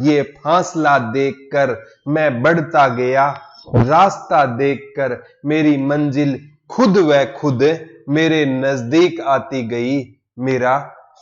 ये फासला देखकर मैं बढ़ता गया, रास्ता देखकर मेरी मंजिल खुद व खुद मेरे नजदीक आती गई, मेरा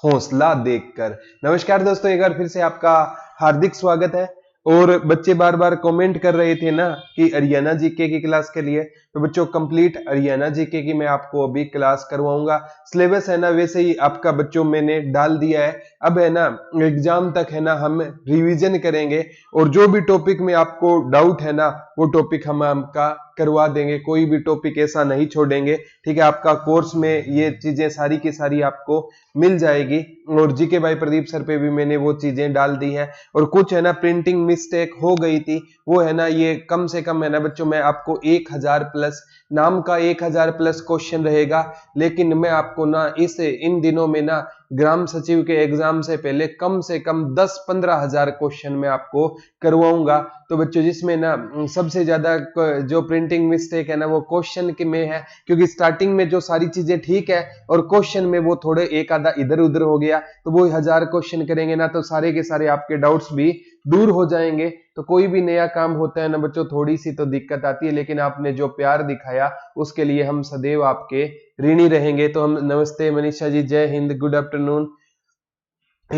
हौसला देखकर। नमस्कार दोस्तों, एक बार फिर से आपका हार्दिक स्वागत है। और बच्चे बार बार कमेंट कर रहे थे ना कि हरियाणा जीके की क्लास के लिए, तो बच्चों कंप्लीट हरियाणा जीके की मैं आपको अभी क्लास करवाऊंगा। सिलेबस है ना वैसे ही आपका बच्चों मैंने डाल दिया है। अब है ना एग्जाम तक है ना हम रिवीजन करेंगे, और जो भी टॉपिक में आपको डाउट है ना वो टॉपिक हम आपका करवा देंगे, कोई भी टॉपिक ऐसा नहीं छोड़ेंगे। ठीक है, आपका कोर्स में ये चीजें सारी की सारी आपको मिल जाएगी। और जीके भाई प्रदीप सर पे भी मैंने वो चीजें डाल दी है। और कुछ है ना प्रिंटिंग मिस्टेक हो गई थी, वो है ना ये कम से कम है ना बच्चों, मैं आपको 1000 प्लस नाम का 1000 प्लस क्वेश्चन रहेगा। लेकिन मैं आपको ना इन दिनों में ना ग्राम सचिव के एग्जाम से पहले कम से कम 10-15 हजार क्वेश्चन मैं आपको करवाऊंगा। तो बच्चों जिसमें ना सबसे ज्यादा जो प्रिंटिंग मिस्टेक है ना वो क्वेश्चन के में है, क्योंकि स्टार्टिंग में जो सारी चीजें ठीक है और क्वेश्चन में वो थोड़े एक आधा इधर उधर हो गया। तो वो 1000 क्वेश्चन करेंगे ना तो सारे के सारे आपके डाउट्स भी दूर हो जाएंगे। तो कोई भी नया काम होता है ना बच्चों, थोड़ी सी तो दिक्कत आती है, लेकिन आपने जो प्यार दिखाया उसके लिए हम सदैव आपके ऋणी रहेंगे। तो हम नमस्ते मनीषा जी, जय हिंद, गुड आफ्टरनून।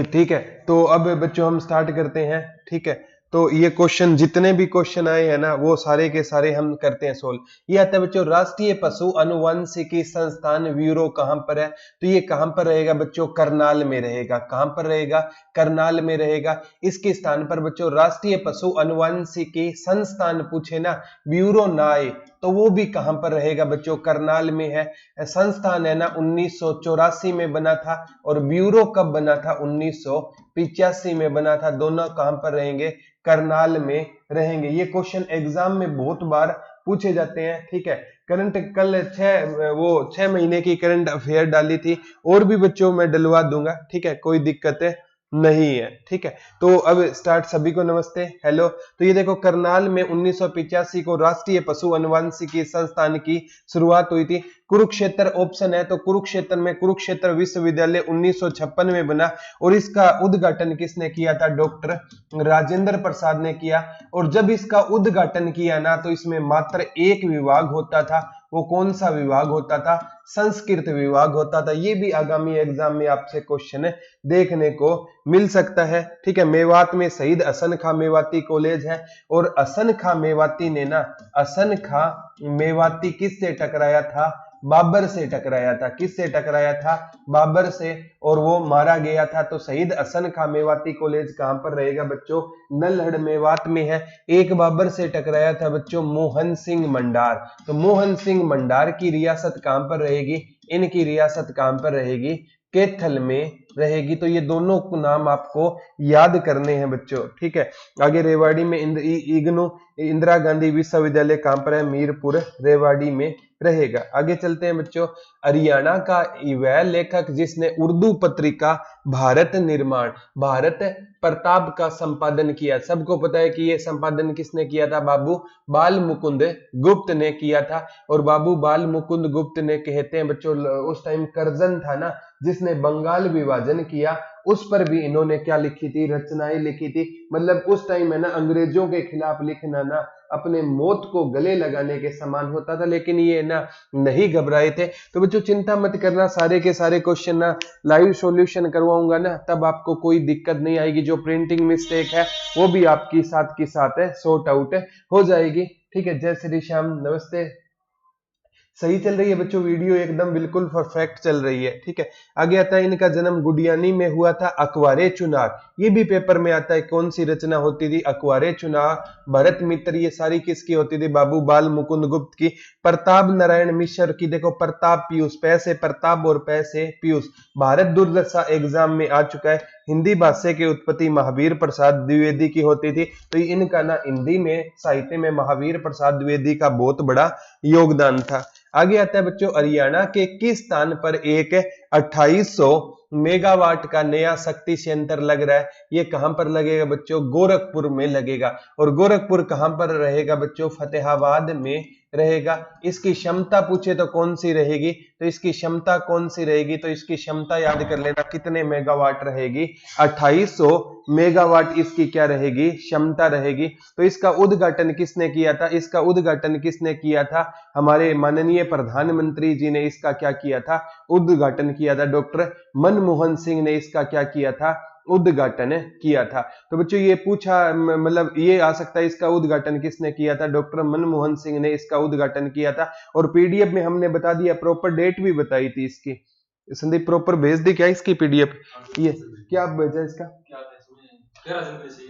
ठीक है, तो अब बच्चों हम स्टार्ट करते हैं। ठीक है, तो ये क्वेश्चन जितने भी क्वेश्चन आए हैं ना वो सारे के सारे हम करते हैं सोल्व। ये आता है बच्चों, राष्ट्रीय पशु अनुवंशिकी संस्थान ब्यूरो कहां पर है? तो ये कहां पर रहेगा बच्चों? करनाल में रहेगा। कहां पर रहेगा? करनाल में रहेगा। इसके स्थान पर बच्चों राष्ट्रीय पशु अनुवंशिकी संस्थान पूछे ना, ब्यूरो ना आए तो वो भी कहां पर रहेगा बच्चों? करनाल में है। संस्थान है ना 1984 में बना था, और ब्यूरो कब बना था? 1985 में बना था। दोनों कहां पर रहेंगे? करनाल में रहेंगे। ये क्वेश्चन एग्जाम में बहुत बार पूछे जाते हैं। ठीक है, करंट कल 6 महीने की करंट अफेयर डाली थी, और भी बच्चों मैं डलवा दूंगा। ठीक है, कोई दिक्कत है नहीं है। ठीक है, तो अब स्टार्ट। सभी को नमस्ते, हेलो। तो ये देखो, करनाल में 1985 को राष्ट्रीय पशु अनुवंशिकी संस्थान की शुरुआत हुई थी। कुरुक्षेत्र ऑप्शन है, तो कुरुक्षेत्र में कुरुक्षेत्र विश्वविद्यालय 1956 में बना, और इसका उद्घाटन किसने किया था? डॉक्टर राजेंद्र प्रसाद ने किया। और जब इसका उद्घाटन किया ना तो इसमें मात्र एक विभाग होता था। वो कौन सा विभाग होता था? संस्कृत विभाग होता था। ये भी आगामी एग्जाम में आपसे क्वेश्चन देखने को मिल सकता है। ठीक है, मेवात में शहीद हसन खां मेवाती कॉलेज है, और हसन खां मेवाती ने ना, हसन खां मेवाती किससे टकराया था? बाबर से टकराया था। किससे टकराया था? बाबर से, और वो मारा गया था। तो शहीद हसन खां मेवाती कॉलेज कहां पर रहेगा बच्चों? नल्हड़ मेवात में है। एक बाबर से टकराया था बच्चों मोहन सिंह मंडार। तो मोहन सिंह मंडार की रियासत कहां पर रहेगी? इनकी रियासत कहां पर रहेगी? कैथल में रहेगी। तो ये दोनों नाम आपको याद करने हैं बच्चों। ठीक है, आगे रेवाड़ी में इग्नू इंदिरा गांधी विश्वविद्यालय कहां पर है? मीरपुर रेवाड़ी में रहेगा। आगे चलते हैं बच्चों, हरियाणा का वह लेखक जिसने उर्दू पत्रिका भारत निर्माण, भारत प्रताप का संपादन किया। सबको पता है कि यह संपादन किसने किया था? बाबू बाल मुकुंद गुप्त ने किया था। और बाबू बाल मुकुंद गुप्त ने, कहते हैं बच्चों, उस टाइम कर्जन था ना जिसने बंगाल विभाजन किया, उस पर भी इन्होंने क्या लिखी थी? रचनाएं लिखी थी। मतलब उस टाइम है ना अंग्रेजों के खिलाफ लिखना ना अपने मौत को गले लगाने के समान होता था, लेकिन ये ना नहीं घबराए थे। तो बच्चों चिंता मत करना, सारे के सारे क्वेश्चन ना लाइव सॉल्यूशन करवाऊंगा ना, तब आपको कोई दिक्कत नहीं आएगी। जो प्रिंटिंग मिस्टेक है वो भी आपकी साथ की साथ है सॉर्ट आउट हो जाएगी। ठीक है, जय श्री श्याम, नमस्ते। सही चल रही है बच्चों, वीडियो एकदम बिल्कुल परफेक्ट चल रही है। ठीक है, आगे आता है, इनका जन्म गुडियानी में हुआ था। अकवारे चुनार, ये भी पेपर में आता है। कौन सी रचना होती थी? अकवारे चुनार, भरत मित्र, ये सारी किसकी होती थी? बाबू बाल मुकुंद गुप्त की। प्रताप नारायण मिश्र की, देखो प्रताप पीयूष, पैसे प्रताप और पैसे पीयूष, भारत दुर्दशा एग्जाम में आ चुका है। हिंदी भाषा की उत्पत्ति महावीर प्रसाद द्विवेदी की होती थी। तो इनका ना हिंदी में साहित्य में महावीर प्रसाद द्विवेदी का बहुत बड़ा योगदान था। आगे आता है बच्चों, हरियाणा के किस स्थान पर एक 2800 मेगावाट का नया शक्ति संयंत्र लग रहा है? ये कहां पर लगेगा बच्चों? गोरखपुर में लगेगा। और गोरखपुर कहां पर रहेगा बच्चों? फतेहाबाद में रहेगा। इसकी क्षमता पूछे तो कौन सी रहेगी, तो इसकी क्षमता कौन सी रहेगी, तो इसकी क्षमता याद कर लेना कितने मेगावाट रहेगी, 2800 मेगावाट इसकी क्या रहेगी, क्षमता रहेगी। तो इसका उद्घाटन किसने किया था, इसका उद्घाटन किसने किया था, हमारे माननीय प्रधानमंत्री जी ने इसका क्या किया था, उद्घाटन किया था। डॉक्टर मनमोहन सिंह ने इसका क्या किया था, उद्घाटन किया था। तो बच्चों ये पूछा मतलब ये आ सकता है इसका उद्घाटन किसने किया था, डॉक्टर मनमोहन सिंह ने इसका उद्घाटन किया था। और पीडीएफ में हमने बता दिया, प्रॉपर डेट भी बताई थी इसकी। संदीप प्रॉपर भेज दी क्या इसकी पीडीएफ, ये क्या भेजा इसका, 13 जनवरी से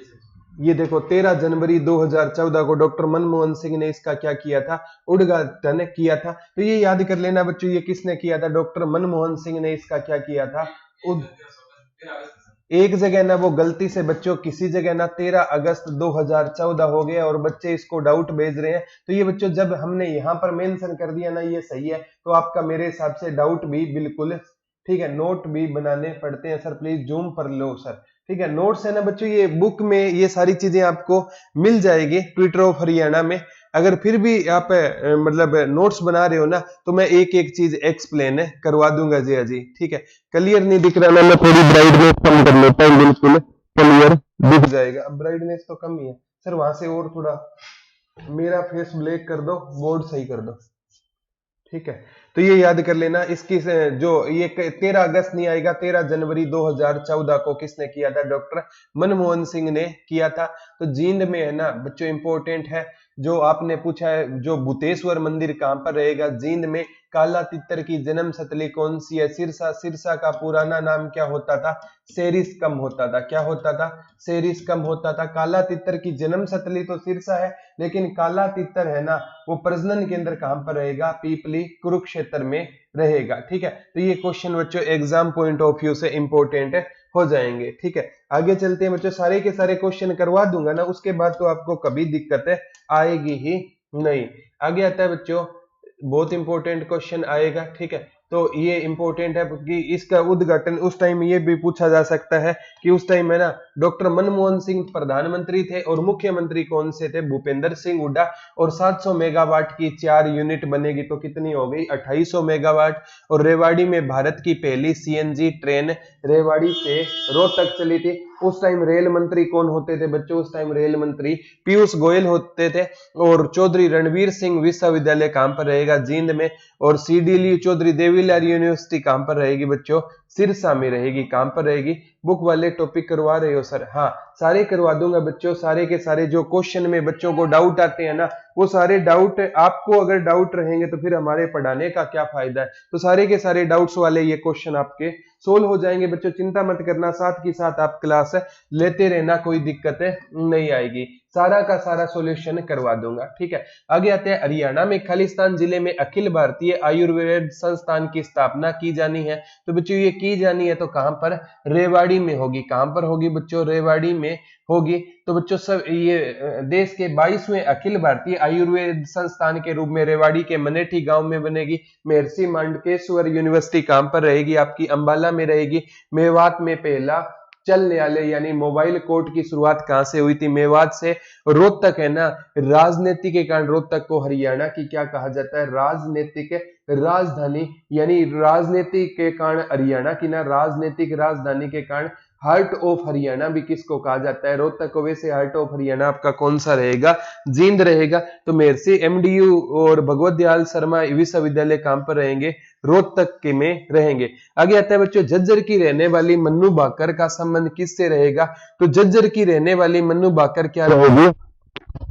ये देखो 13 जनवरी 2014 को डॉक्टर मनमोहन सिंह ने इसका क्या किया था, उद्घाटन किया था। तो ये याद कर लेना बच्चों, ये किसने किया था, डॉक्टर मनमोहन सिंह ने इसका क्या किया था, एक जगह ना वो गलती से बच्चों किसी जगह ना 13 अगस्त 2014 हो गया और बच्चे इसको डाउट भेज रहे हैं। तो ये बच्चों जब हमने यहाँ पर मेंशन कर दिया ना ये सही है, तो आपका मेरे हिसाब से डाउट भी बिल्कुल ठीक है। नोट भी बनाने पड़ते हैं सर, प्लीज जूम पर लो सर, ठीक है। नोट्स है ना बच्चों, ये बुक में ये सारी चीजें आपको मिल जाएगी ट्विटर ऑफ हरियाणा में। अगर फिर भी आप मतलब नोट्स बना रहे हो ना, तो मैं एक एक चीज एक्सप्लेन करवा दूंगा जी अजी, ठीक है। क्लियर नहीं दिख रहा ना, मैं थोड़ी ब्राइटनेस कम कर लेता हूँ, बिल्कुल क्लियर दिख जाएगा। अब ब्राइटनेस तो कम ही है सर, वहां से और थोड़ा मेरा फेस ब्लैक कर दो, बोर्ड सही कर दो, ठीक है। तो ये याद कर लेना, इसकी जो ये 13 अगस्त नहीं आएगा, 13 जनवरी 2014 को किसने किया था, डॉक्टर मनमोहन सिंह ने किया था। तो जींद में है ना बच्चों इंपॉर्टेंट है, जो आपने पूछा है जो भूतेश्वर मंदिर कहां पर रहेगा, जींद में। काला तितर की जन्म स्थली कौन सी है, सिरसा। सिरसा का पुराना नाम क्या होता था, सेरिस्कम होता था। क्या होता था, सेरिस्कम होता था। काला तितर की जन्म स्थली तो सिरसा है, लेकिन काला तितर है ना वो प्रजनन केंद्र कहां पर रहेगा, पीपली कुरुक्षेत्र में रहेगा, ठीक है। तो ये क्वेश्चन बच्चों एग्जाम पॉइंट ऑफ व्यू से इंपॉर्टेंट हो जाएंगे, ठीक है। आगे चलते हैं बच्चों, सारे के सारे क्वेश्चन करवा दूंगा ना, उसके बाद तो आपको कभी दिक्कत आएगी ही नहीं। आगे आता है बच्चों, बहुत इंपॉर्टेंट क्वेश्चन आएगा, ठीक है। तो ये इंपॉर्टेंट है कि इसका उद्घाटन उस टाइम ये भी पूछा जा सकता है कि उस टाइम है ना डॉक्टर मनमोहन सिंह प्रधानमंत्री थे और मुख्यमंत्री कौन से थे, भूपेंद्र सिंह हुड्डा। और 700 मेगावाट की 4 यूनिट बनेगी तो कितनी हो गई, 2800 मेगावाट। और रेवाड़ी में भारत की पहली सीएनजी ट्रेन रेवाड़ी से रोहतक चली थी। उस टाइम रेल मंत्री कौन होते थे बच्चों, उस टाइम रेल मंत्री पीयूष गोयल होते थे। और चौधरी रणवीर सिंह विश्वविद्यालय कहां पर रहेगा, जींद में। और सीडीली चौधरी देवीलाल यूनिवर्सिटी कहां पर रहेगी बच्चों, सिरसा में रहेगी। कहां पर रहेगी, बुक वाले टॉपिक करवा रहे हो सर, हाँ सारे करवा दूंगा बच्चों। सारे के सारे जो क्वेश्चन में बच्चों को डाउट आते हैं ना, वो सारे डाउट आपको अगर डाउट रहेंगे तो फिर हमारे पढ़ाने का क्या फायदा है। तो सारे के सारे डाउट्स वाले ये क्वेश्चन आपके सोल्व हो जाएंगे बच्चों, चिंता मत करना। साथ ही साथ आप क्लास लेते रहना, कोई दिक्कत नहीं आएगी, सारा का सारा सॉल्यूशन करवा दूंगा, ठीक है। आगे आते हैं, हरियाणा में खालिस्तान जिले में अखिल भारतीय आयुर्वेद संस्थान की स्थापना की जानी है। तो बच्चों ये की जानी है तो कहां पर, रेवाड़ी में होगी। कहां पर होगी बच्चों, रेवाड़ी में होगी। तो बच्चों सब ये देश के 22वें अखिल भारतीय आयुर्वेद संस्थान के रूप में रेवाड़ी के मनेठी गांव में बनेगी। महर्षि मांडकेश्वर यूनिवर्सिटी कहां पर रहेगी, आपकी अंबाला में रहेगी। मेवात में पहला चल न्यायालय यानी मोबाइल कोर्ट की शुरुआत कहां से हुई थी, मेवात से। रोहतक है ना, राजनीति के कारण रोहतक को हरियाणा की क्या कहा जाता है, राजनीतिक राजधानी। यानी राजनीति के कारण हरियाणा की ना राजनीतिक राजधानी के कारण हार्ट ऑफ हरियाणा भी किसको कहा जाता है, रोहतक को। वैसे हार्ट ऑफ हरियाणा आपका कौन सा रहेगा, जींद रहेगा। तो महर्षि एमडीयू और भगवत दयाल शर्मा विश्वविद्यालय कहां पर रहेंगे, रोहतक के में रहेंगे। आगे आता है बच्चों, झज्जर की रहने वाली मन्नू भाकर का संबंध किससे रहेगा। तो झज्जर की रहने वाली मन्नू भाकर क्या रहेगी,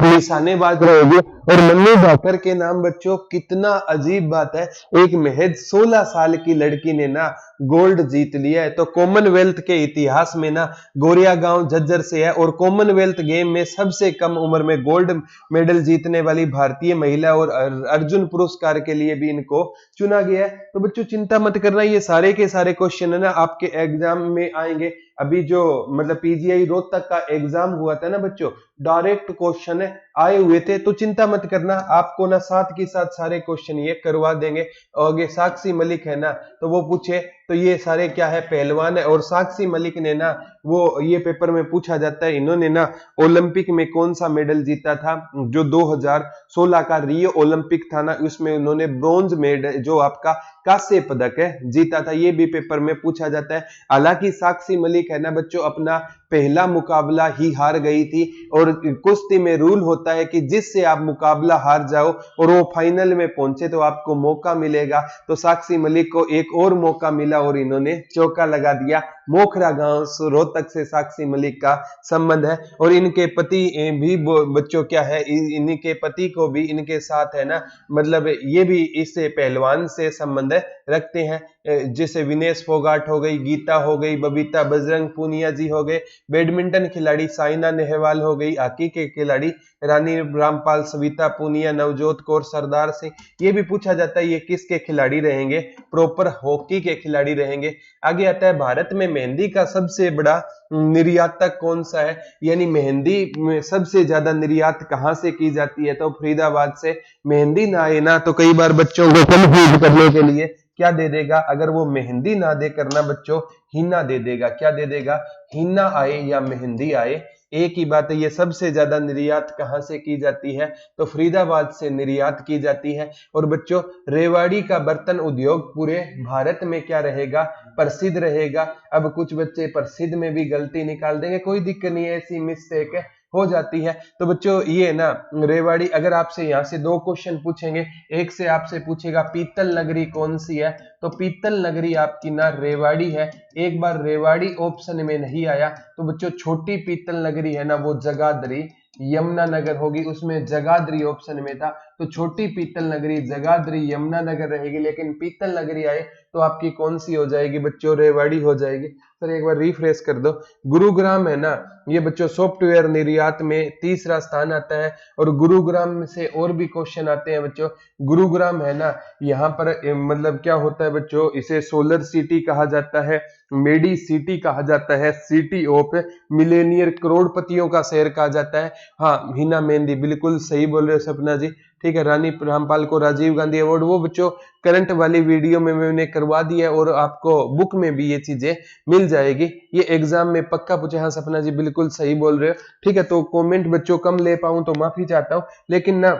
निशानेबाज रहेगी। और मन्नू भाकर के नाम बच्चों कितना अजीब बात है, एक महज 16 साल की लड़की ने ना गोल्ड जीत लिया है। तो कॉमनवेल्थ के इतिहास में ना गोरिया गांव झज्जर से है। और कॉमनवेल्थ गेम में सबसे कम उम्र में गोल्ड मेडल जीतने वाली भारतीय महिला, और अर्जुन पुरस्कार के लिए भी इनको चुना गया है। तो बच्चों चिंता मत करना, ये सारे के सारे क्वेश्चन है ना आपके एग्जाम में आएंगे। अभी जो मतलब पीजीआई रोहतक का एग्जाम हुआ था ना बच्चों, डायरेक्ट क्वेश्चन आए हुए थे। तो चिंता मत करना, आपको ना साथ के साथ सारे क्वेश्चन ये करवा देंगे। और साक्षी मलिक है ना, तो वो पूछे तो ये सारे क्या है, पहलवान है। और साक्षी मलिक ने ना, वो ये पेपर में पूछा जाता है, इन्होंने ना ओलंपिक में कौन सा मेडल जीता था, जो 2016 का रियो ओलंपिक था ना, उसमें उन्होंने ब्रोंज मेडल, जो आपका कांस्य पदक है, जीता था। ये भी पेपर में पूछा जाता है। हालांकि साक्षी मलिक है ना बच्चों, अपना पहला मुकाबला ही हार गई थी, और कुश्ती में रूल होता है कि जिससे आप मुकाबला हार जाओ और वो फाइनल में पहुंचे तो आपको मौका मिलेगा। तो साक्षी मलिक को एक और मौका मिला और इन्होंने चौका लगा दिया। मोखरा गांव रोहतक से साक्षी मलिक का संबंध है। और इनके पति भी बच्चों क्या है, इनके पति को भी इनके साथ है ना, मतलब ये भी इससे पहलवान से संबंध रखते हैं, जैसे विनेश फोगाट हो गई, गीता हो गई, बबीता बजरंग पूनिया जी हो गए, बैडमिंटन खिलाड़ी साइना नेहवाल हो गई, हॉकी के खिलाड़ी रानी रामपाल, सविता पूनिया, नवजोत कौर, सरदार सिंह। ये भी पूछा जाता है ये किसके खिलाड़ी रहेंगे, प्रॉपर हॉकी के खिलाड़ी रहेंगे। आगे आता है भारत में मेहंदी का सबसे बड़ा निर्यातक कौन सा है, यानी मेहंदी में सबसे ज्यादा निर्यात कहां से की जाती है, तो फरीदाबाद से। मेहंदी ना आए ना तो कई बार बच्चों को कंफ्यूज करने के लिए क्या दे देगा, अगर वो मेहंदी ना दे करना बच्चों, हिना दे देगा। क्या दे देगा, हिना आए या मेहंदी आए, एक ही बात है। ये सबसे ज्यादा निर्यात कहां से की जाती है, तो फरीदाबाद से निर्यात की जाती है। और बच्चों, रेवाड़ी का बर्तन उद्योग पूरे भारत में क्या रहेगा, प्रसिद्ध रहेगा। अब कुछ बच्चे प्रसिद्ध में भी गलती निकाल देंगे, कोई दिक्कत नहीं है, ऐसी मिस्टेक हो जाती है। तो बच्चों ये ना रेवाड़ी, अगर आपसे यहाँ से 2 क्वेश्चन पूछेंगे, एक से आपसे पूछेगा पीतल नगरी कौन सी है, तो पीतल नगरी आपकी ना रेवाड़ी है। एक बार रेवाड़ी ऑप्शन में नहीं आया तो बच्चों छोटी पीतल नगरी है ना, वो जगाधरी यमुनानगर होगी, उसमें जगाधरी ऑप्शन में था, तो छोटी पीतल नगरी जगाधरी यमुनानगर रहेगी। लेकिन पीतल नगरी आए तो आपकी कौन सी हो जाएगी बच्चों, रेवाड़ी हो जाएगी। सर एक बार रिफ्रेश कर दो। गुरुग्राम है ना, ये बच्चों सॉफ्टवेयर निर्यात में तीसरा स्थान आता है। और गुरुग्राम से और भी क्वेश्चन आते हैं बच्चों। गुरुग्राम है ना, यहाँ पर मतलब क्या होता है बच्चों, इसे सोलर सिटी कहा जाता है, मेडी सिटी कहा जाता है, सिटी ऑफ मिलेनियर, करोड़पतियों का शहर कहा जाता है। हाँ, हिना मेहंदी बिल्कुल सही बोल रहे हो सपना जी, ठीक है। रानी रामपाल को राजीव गांधी अवार्ड, वो बच्चों करंट वाली वीडियो में मैंने करवा दिया है, और आपको बुक में भी ये चीजें मिल जाएगी। ये एग्जाम में पक्का पूछे। हाँ सपना जी बिल्कुल सही बोल रहे हो, ठीक है। तो कमेंट बच्चों कम ले पाऊं तो माफी चाहता हूं, लेकिन ना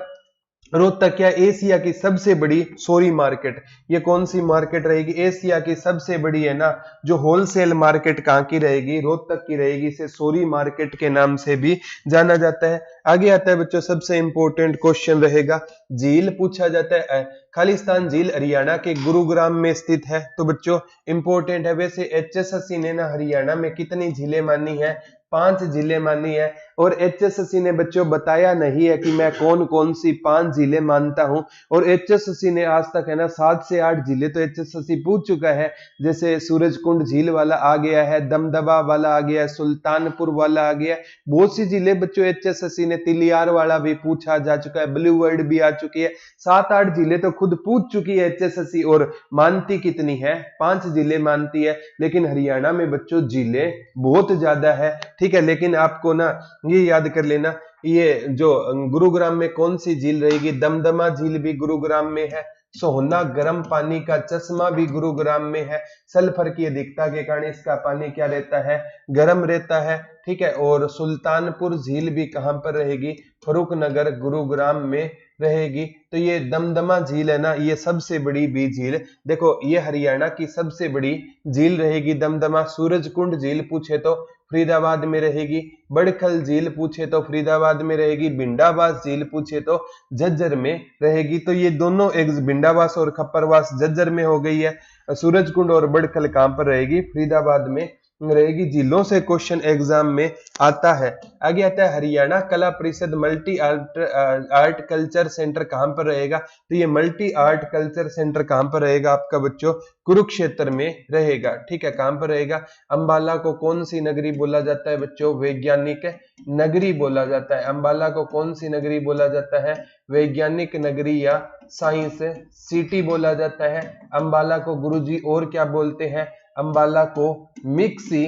रोहतक क्या एशिया की सबसे बड़ी सोरी मार्केट, ये कौन सी मार्केट रहेगी, एशिया की सबसे बड़ी है ना जो होलसेल मार्केट, कहां की रहेगी, रोहतक की रहेगी। इसे सोरी मार्केट के नाम से भी जाना जाता है। आगे आता है बच्चों सबसे इंपॉर्टेंट क्वेश्चन रहेगा, झील पूछा जाता है। खालिस्तान झील हरियाणा के गुरुग्राम में स्थित है, तो बच्चों इंपॉर्टेंट है। वैसे एचएसएससी ने ना हरियाणा में कितनी झीलें मानी है, 5 झीलें मानी है। और एचएसएससी ने बच्चों बताया नहीं है कि मैं कौन कौन सी 5 झीलें मानता हूं। और एचएसएससी ने आज तक है ना 7 से 8 झीलें तो एचएसएससी पूछ चुका है, जैसे सूरजकुंड झील वाला आ गया है, दमदमा वाला आ गया है, सुल्तानपुर वाला आ गया है, बहुत सी झीलें बच्चों एचएसएससी ने, तिलियार वाला भी पूछा जा चुका है, ब्लू वर्ल्ड भी आ चुकी है, 7-8 झीलें तो खुद पूछ चुकी है एचएसएससी। और मानती कितनी है, 5 झीलें मानती है। लेकिन हरियाणा में बच्चों झीलें बहुत ज्यादा है, ठीक है। लेकिन आपको ना ये याद कर लेना, ये जो गुरुग्राम में कौन सी झील रहेगी, दमदमा झील भी गुरुग्राम में है, सोहना गर्म पानी का चश्मा भी गुरुग्राम में है। सल्फर की अधिकता के कारण इसका पानी क्या रहता है, गर्म रहता है, ठीक है। और सुल्तानपुर झील भी कहां पर रहेगी, फरुखनगर गुरुग्राम में रहेगी। तो ये दमदमा झील है ना, ये सबसे बड़ी भी झील, देखो ये हरियाणा की सबसे बड़ी झील रहेगी दमदमा। सूरजकुंड झील पूछे तो फरीदाबाद में रहेगी, बड़खल झील पूछे तो फरीदाबाद में रहेगी, भिंडावास झील पूछे तो झज्जर में रहेगी। तो ये दोनों एक भिंडावास और खप्परवास झज्जर में हो गई है, सूरजकुंड और बड़खल कहां पर रहेगी, फरीदाबाद में रहेगी। झीलों से क्वेश्चन एग्जाम में आता है। आगे आता है हरियाणा कला परिषद मल्टी आर्ट कल्चर सेंटर कहां पर रहेगा, तो ये मल्टी आर्ट कल्चर सेंटर कहां पर रहेगा आपका बच्चों, कुरुक्षेत्र में रहेगा, ठीक है। कहां पर रहेगा। अंबाला को कौन सी नगरी बोला जाता है बच्चों, वैज्ञानिक नगरी बोला जाता है। अंबाला को कौन सी नगरी बोला जाता है, वैज्ञानिक नगरी या साइंस सिटी बोला जाता है। अंबाला को गुरुजी और क्या बोलते हैं, अंबाला को मिक्सी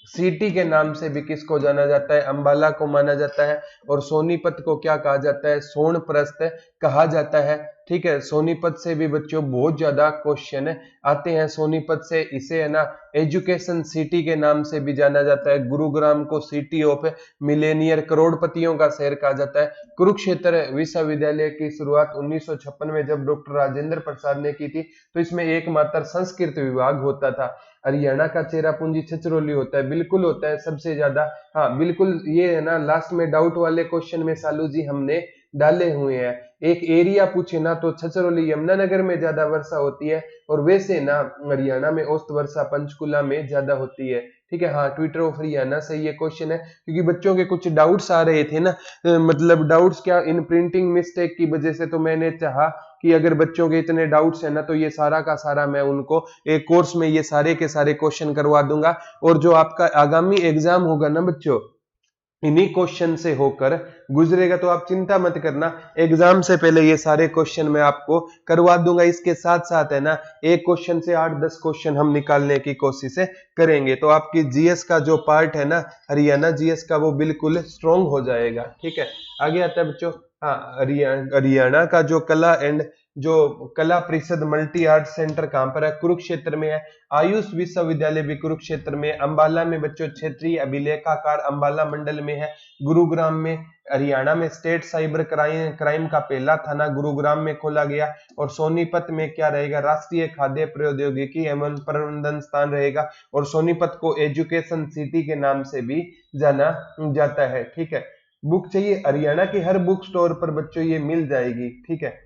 सिटी के नाम से भी किसको जाना जाता है, अंबाला को माना जाता है। और सोनीपत को क्या कहा जाता है, सोनप्रस्थ कहा जाता है। ठीक है। सोनीपत से भी बच्चों बहुत ज्यादा क्वेश्चन आते हैं। सोनीपत से इसे है ना एजुकेशन सिटी के नाम से भी जाना जाता है। गुरुग्राम को सिटी ऑफ मिलेनियर, करोड़पतियों का शहर कहा जाता है। कुरुक्षेत्र विश्वविद्यालय की शुरुआत 1956 में जब डॉक्टर राजेंद्र प्रसाद ने की थी, तो इसमें एकमात्र संस्कृत विभाग होता था। हरियाणा का चेरापूंजी छछरौली होता है, बिल्कुल होता है सबसे ज्यादा। हाँ बिल्कुल, ये है ना लास्ट में डाउट वाले क्वेश्चन में सालू जी हमने डाले हुए हैं। एक एरिया पूछे ना तो छछरौली यमुनानगर में ज्यादा वर्षा होती है, और वैसे ना हरियाणा में औसत वर्षा पंचकुला में ज्यादा होती है। ठीक है। हाँ, ट्विटर ऑफ हरियाणा से ये क्वेश्चन है, क्योंकि बच्चों के कुछ डाउट्स आ रहे थे ना, मतलब डाउट्स क्या, इन प्रिंटिंग मिस्टेक की वजह से, तो मैंने चाहा कि अगर बच्चों के इतने डाउट्स है ना, तो ये सारा का सारा मैं उनको एक कोर्स में ये सारे के सारे क्वेश्चन करवा दूंगा। और जो आपका आगामी एग्जाम होगा ना बच्चों, इन्हीं क्वेश्चन से होकर गुजरेगा, तो आप चिंता मत करना, एग्जाम से पहले ये सारे क्वेश्चन मैं आपको करवा दूंगा। इसके साथ साथ है ना एक क्वेश्चन से 8-10 क्वेश्चन हम निकालने की कोशिश करेंगे, तो आपकी जीएस का जो पार्ट है ना, हरियाणा जीएस का, वो बिल्कुल स्ट्रॉन्ग हो जाएगा। ठीक है। आगे आता है बच्चों, हाँ, हरियाणा का जो कला एंड जो कला परिषद मल्टी आर्ट सेंटर कहां पर है? कुरुक्षेत्र में है। आयुष विश्वविद्यालय भी कुरुक्षेत्र में। अंबाला में बच्चों क्षेत्रीय अभिलेखाकार अंबाला मंडल में है। गुरुग्राम में, हरियाणा में स्टेट साइबर क्राइम का पहला थाना गुरुग्राम में खोला गया। और सोनीपत में क्या रहेगा? राष्ट्रीय खाद्य प्रौद्योगिकी एवं प्रबंधन स्थान रहेगा। और सोनीपत को एजुकेशन सिटी के नाम से भी जाना जाता है। ठीक है। बुक चाहिए? हरियाणा के हर बुक स्टोर पर बच्चों ये मिल जाएगी। ठीक है।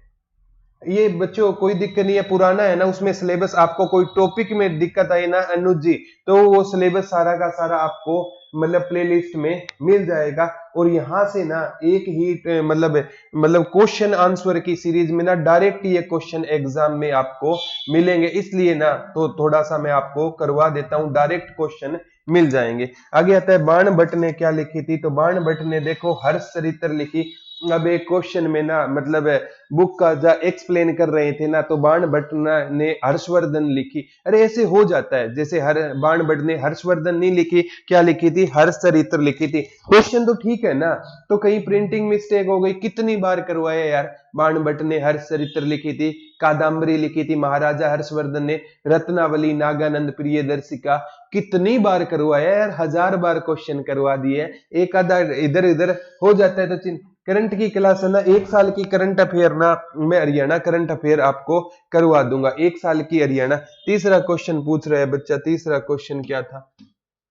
ये बच्चों कोई दिक्कत नहीं है, पुराना है ना, उसमें सिलेबस आपको कोई टॉपिक में दिक्कत आई ना अनुज जी, तो वो सिलेबस सारा का सारा आपको मतलब प्लेलिस्ट में मिल जाएगा। और यहाँ से ना एक ही मतलब क्वेश्चन आंसर की सीरीज में ना डायरेक्ट ये क्वेश्चन एग्जाम में आपको मिलेंगे, इसलिए ना तो थोड़ा सा मैं आपको करवा देता हूँ, डायरेक्ट क्वेश्चन मिल जाएंगे। आगे आता है बाण भट्ट ने क्या लिखी थी? तो बाण भट्ट ने देखो हर्षचरित्र लिखी। अब एक क्वेश्चन में ना मतलब बुक का जा एक्सप्लेन कर रहे थे ना, तो बाण भट्ट ने हर्षवर्धन लिखी। अरे ऐसे हो जाता है, जैसे बाण भट्ट ने हर्षवर्धन नहीं लिखी, क्या लिखी थी? हर्षचरित्र लिखी थी। क्वेश्चन तो ठीक है ना, तो कहीं प्रिंटिंग मिस्टेक हो गई, कितनी बार करवाया यार। बाण भट्ट ने हर्षचरित्र लिखी थी, कादम्बरी लिखी थी महाराजा हर्षवर्धन ने, रत्नावली, नागानंद प्रियदर्शिका, कितनी बार करवाया यार, 1000 बार क्वेश्चन करवा दिए। एक आधा इधर इधर हो जाता है तो करंट की क्लास है ना, 1 साल की करंट अफेयर ना मैं हरियाणा करंट अफेयर आपको करवा दूंगा, 1 साल की हरियाणा। तीसरा क्वेश्चन पूछ रहा है बच्चा, तीसरा क्वेश्चन क्या था?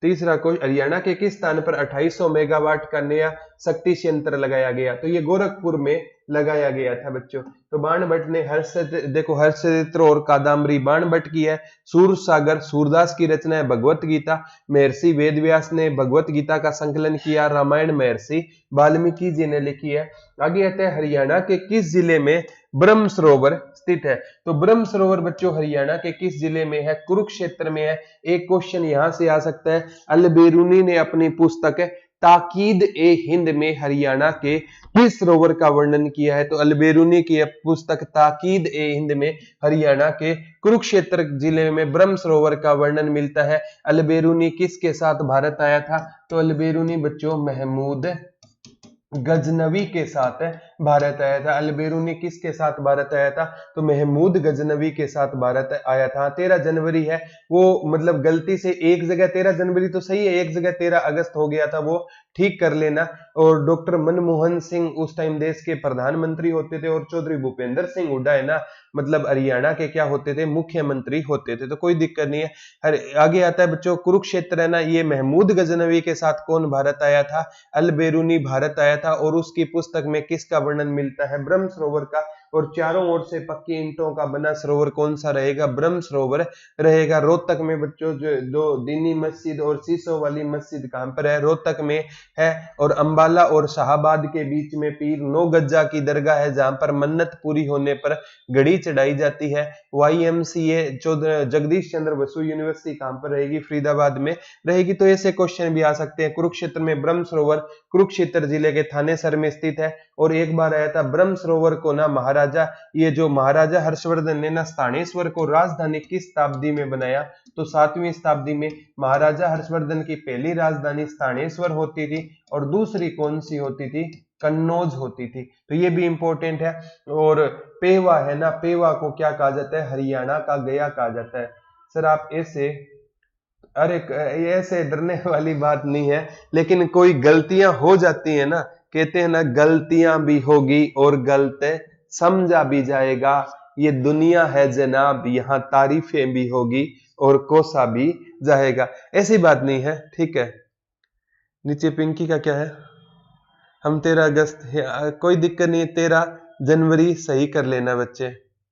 तीसरा क्वेश्चन, हरियाणा के किस स्थान पर 2800 मेगावाट का नया शक्ति संयंत्र लगाया गया? तो ये गोरखपुर में लगाया गया था बच्चों। तो बाण भट्ट ने देखो हर्षचरित्र और कादम्बरी बाण भट्ट की है। सूर सागर सूरदास की रचना है भगवत गीता। महर्षि वेदव्यास ने भगवत गीता का संकलन किया। रामायण महर्षि वाल्मीकि जी ने लिखी है। आगे आता है हरियाणा के किस जिले में ब्रह्म सरोवर स्थित है? तो ब्रह्म सरोवर बच्चों हरियाणा के किस जिले में है? कुरुक्षेत्र में है। एक क्वेश्चन यहां से आ सकता है। अल-बेरूनी ने अपनी पुस्तक ताकीद ए हिंद में हरियाणा के किस सरोवर का वर्णन किया है? तो अल-बेरूनी की पुस्तक ताकीद ए हिंद में हरियाणा के कुरुक्षेत्र जिले में ब्रह्म सरोवर का वर्णन मिलता है। अल-बेरूनी किसके साथ भारत आया था? तो अल-बेरूनी बच्चों महमूद गजनवी के साथ भारत आया था। अल-बेरूनी किसके साथ भारत आया था? तो महमूद गजनवी के साथ भारत आया था। 13 जनवरी है वो, मतलब गलती से एक जगह 13 जनवरी तो सही है, एक जगह 13 अगस्त हो गया था, वो ठीक कर लेना। और डॉक्टर मनमोहन सिंह उस टाइम देश के प्रधानमंत्री होते थे, और चौधरी भूपेंद्र सिंह हुड्डा है ना मतलब हरियाणा के क्या होते थे? मुख्यमंत्री होते थे। तो कोई दिक्कत नहीं है। आगे आता है बच्चों कुरुक्षेत्र है ना, ये महमूद गजनवी के साथ कौन भारत आया था? अल-बेरूनी भारत आया था। और उसकी पुस्तक में किसका वर्णन मिलता है? ब्रह्म सरोवर का। और चारों ओर से पक्की ईंटों का बना सरोवर कौन सा रहेगा? ब्रह्म सरोवर रहेगा। रोहतक में बच्चों जो दीनी मस्जिद और शीशों वाली मस्जिद कहां पर है? रोहतक में है। और अंबाला और शाहबाद के बीच में पीर 9 गज्जा की दरगाह है, जहां पर मन्नत पूरी होने पर घड़ी चढ़ाई जाती है। YMCA जगदीश चंद्र बसु यूनिवर्सिटी कहां पर रहेगी? फरीदाबाद में रहेगी। तो ऐसे क्वेश्चन भी आ सकते हैं। कुरुक्षेत्र में ब्रह्म सरोवर कुरुक्षेत्र जिले के थानेसर में स्थित है। और एक बार आया था ब्रह्म सरोवर को ना महाराजा, ये जो महाराजा हर्षवर्धन ने ना स्थानेश्वर को राजधानी किस शताब्दी में बनाया? तो 7वीं शताब्दी में महाराजा हर्षवर्धन की पहली राजधानी स्थानेश्वर होती थी और दूसरी कौन सी होती थी? कन्नौज होती थी। तो ये भी इंपॉर्टेंट है। और पेवा है ना, पेवा को क्या कहा जाता है? हरियाणा का गया कहा जाता है। सर आप ऐसे, अरे ऐसे डरने वाली बात नहीं है, लेकिन कोई गलतियां हो जाती है ना, कहते हैं ना गलतियां भी होगी और गलत समझा भी जाएगा, ये दुनिया है जनाब, यहाँ तारीफें भी होगी और कोसा भी जाएगा, ऐसी बात नहीं है। ठीक है, नीचे पिंकी का क्या है? हम 13 अगस्त, कोई दिक्कत नहीं है, 13 जनवरी सही कर लेना बच्चे,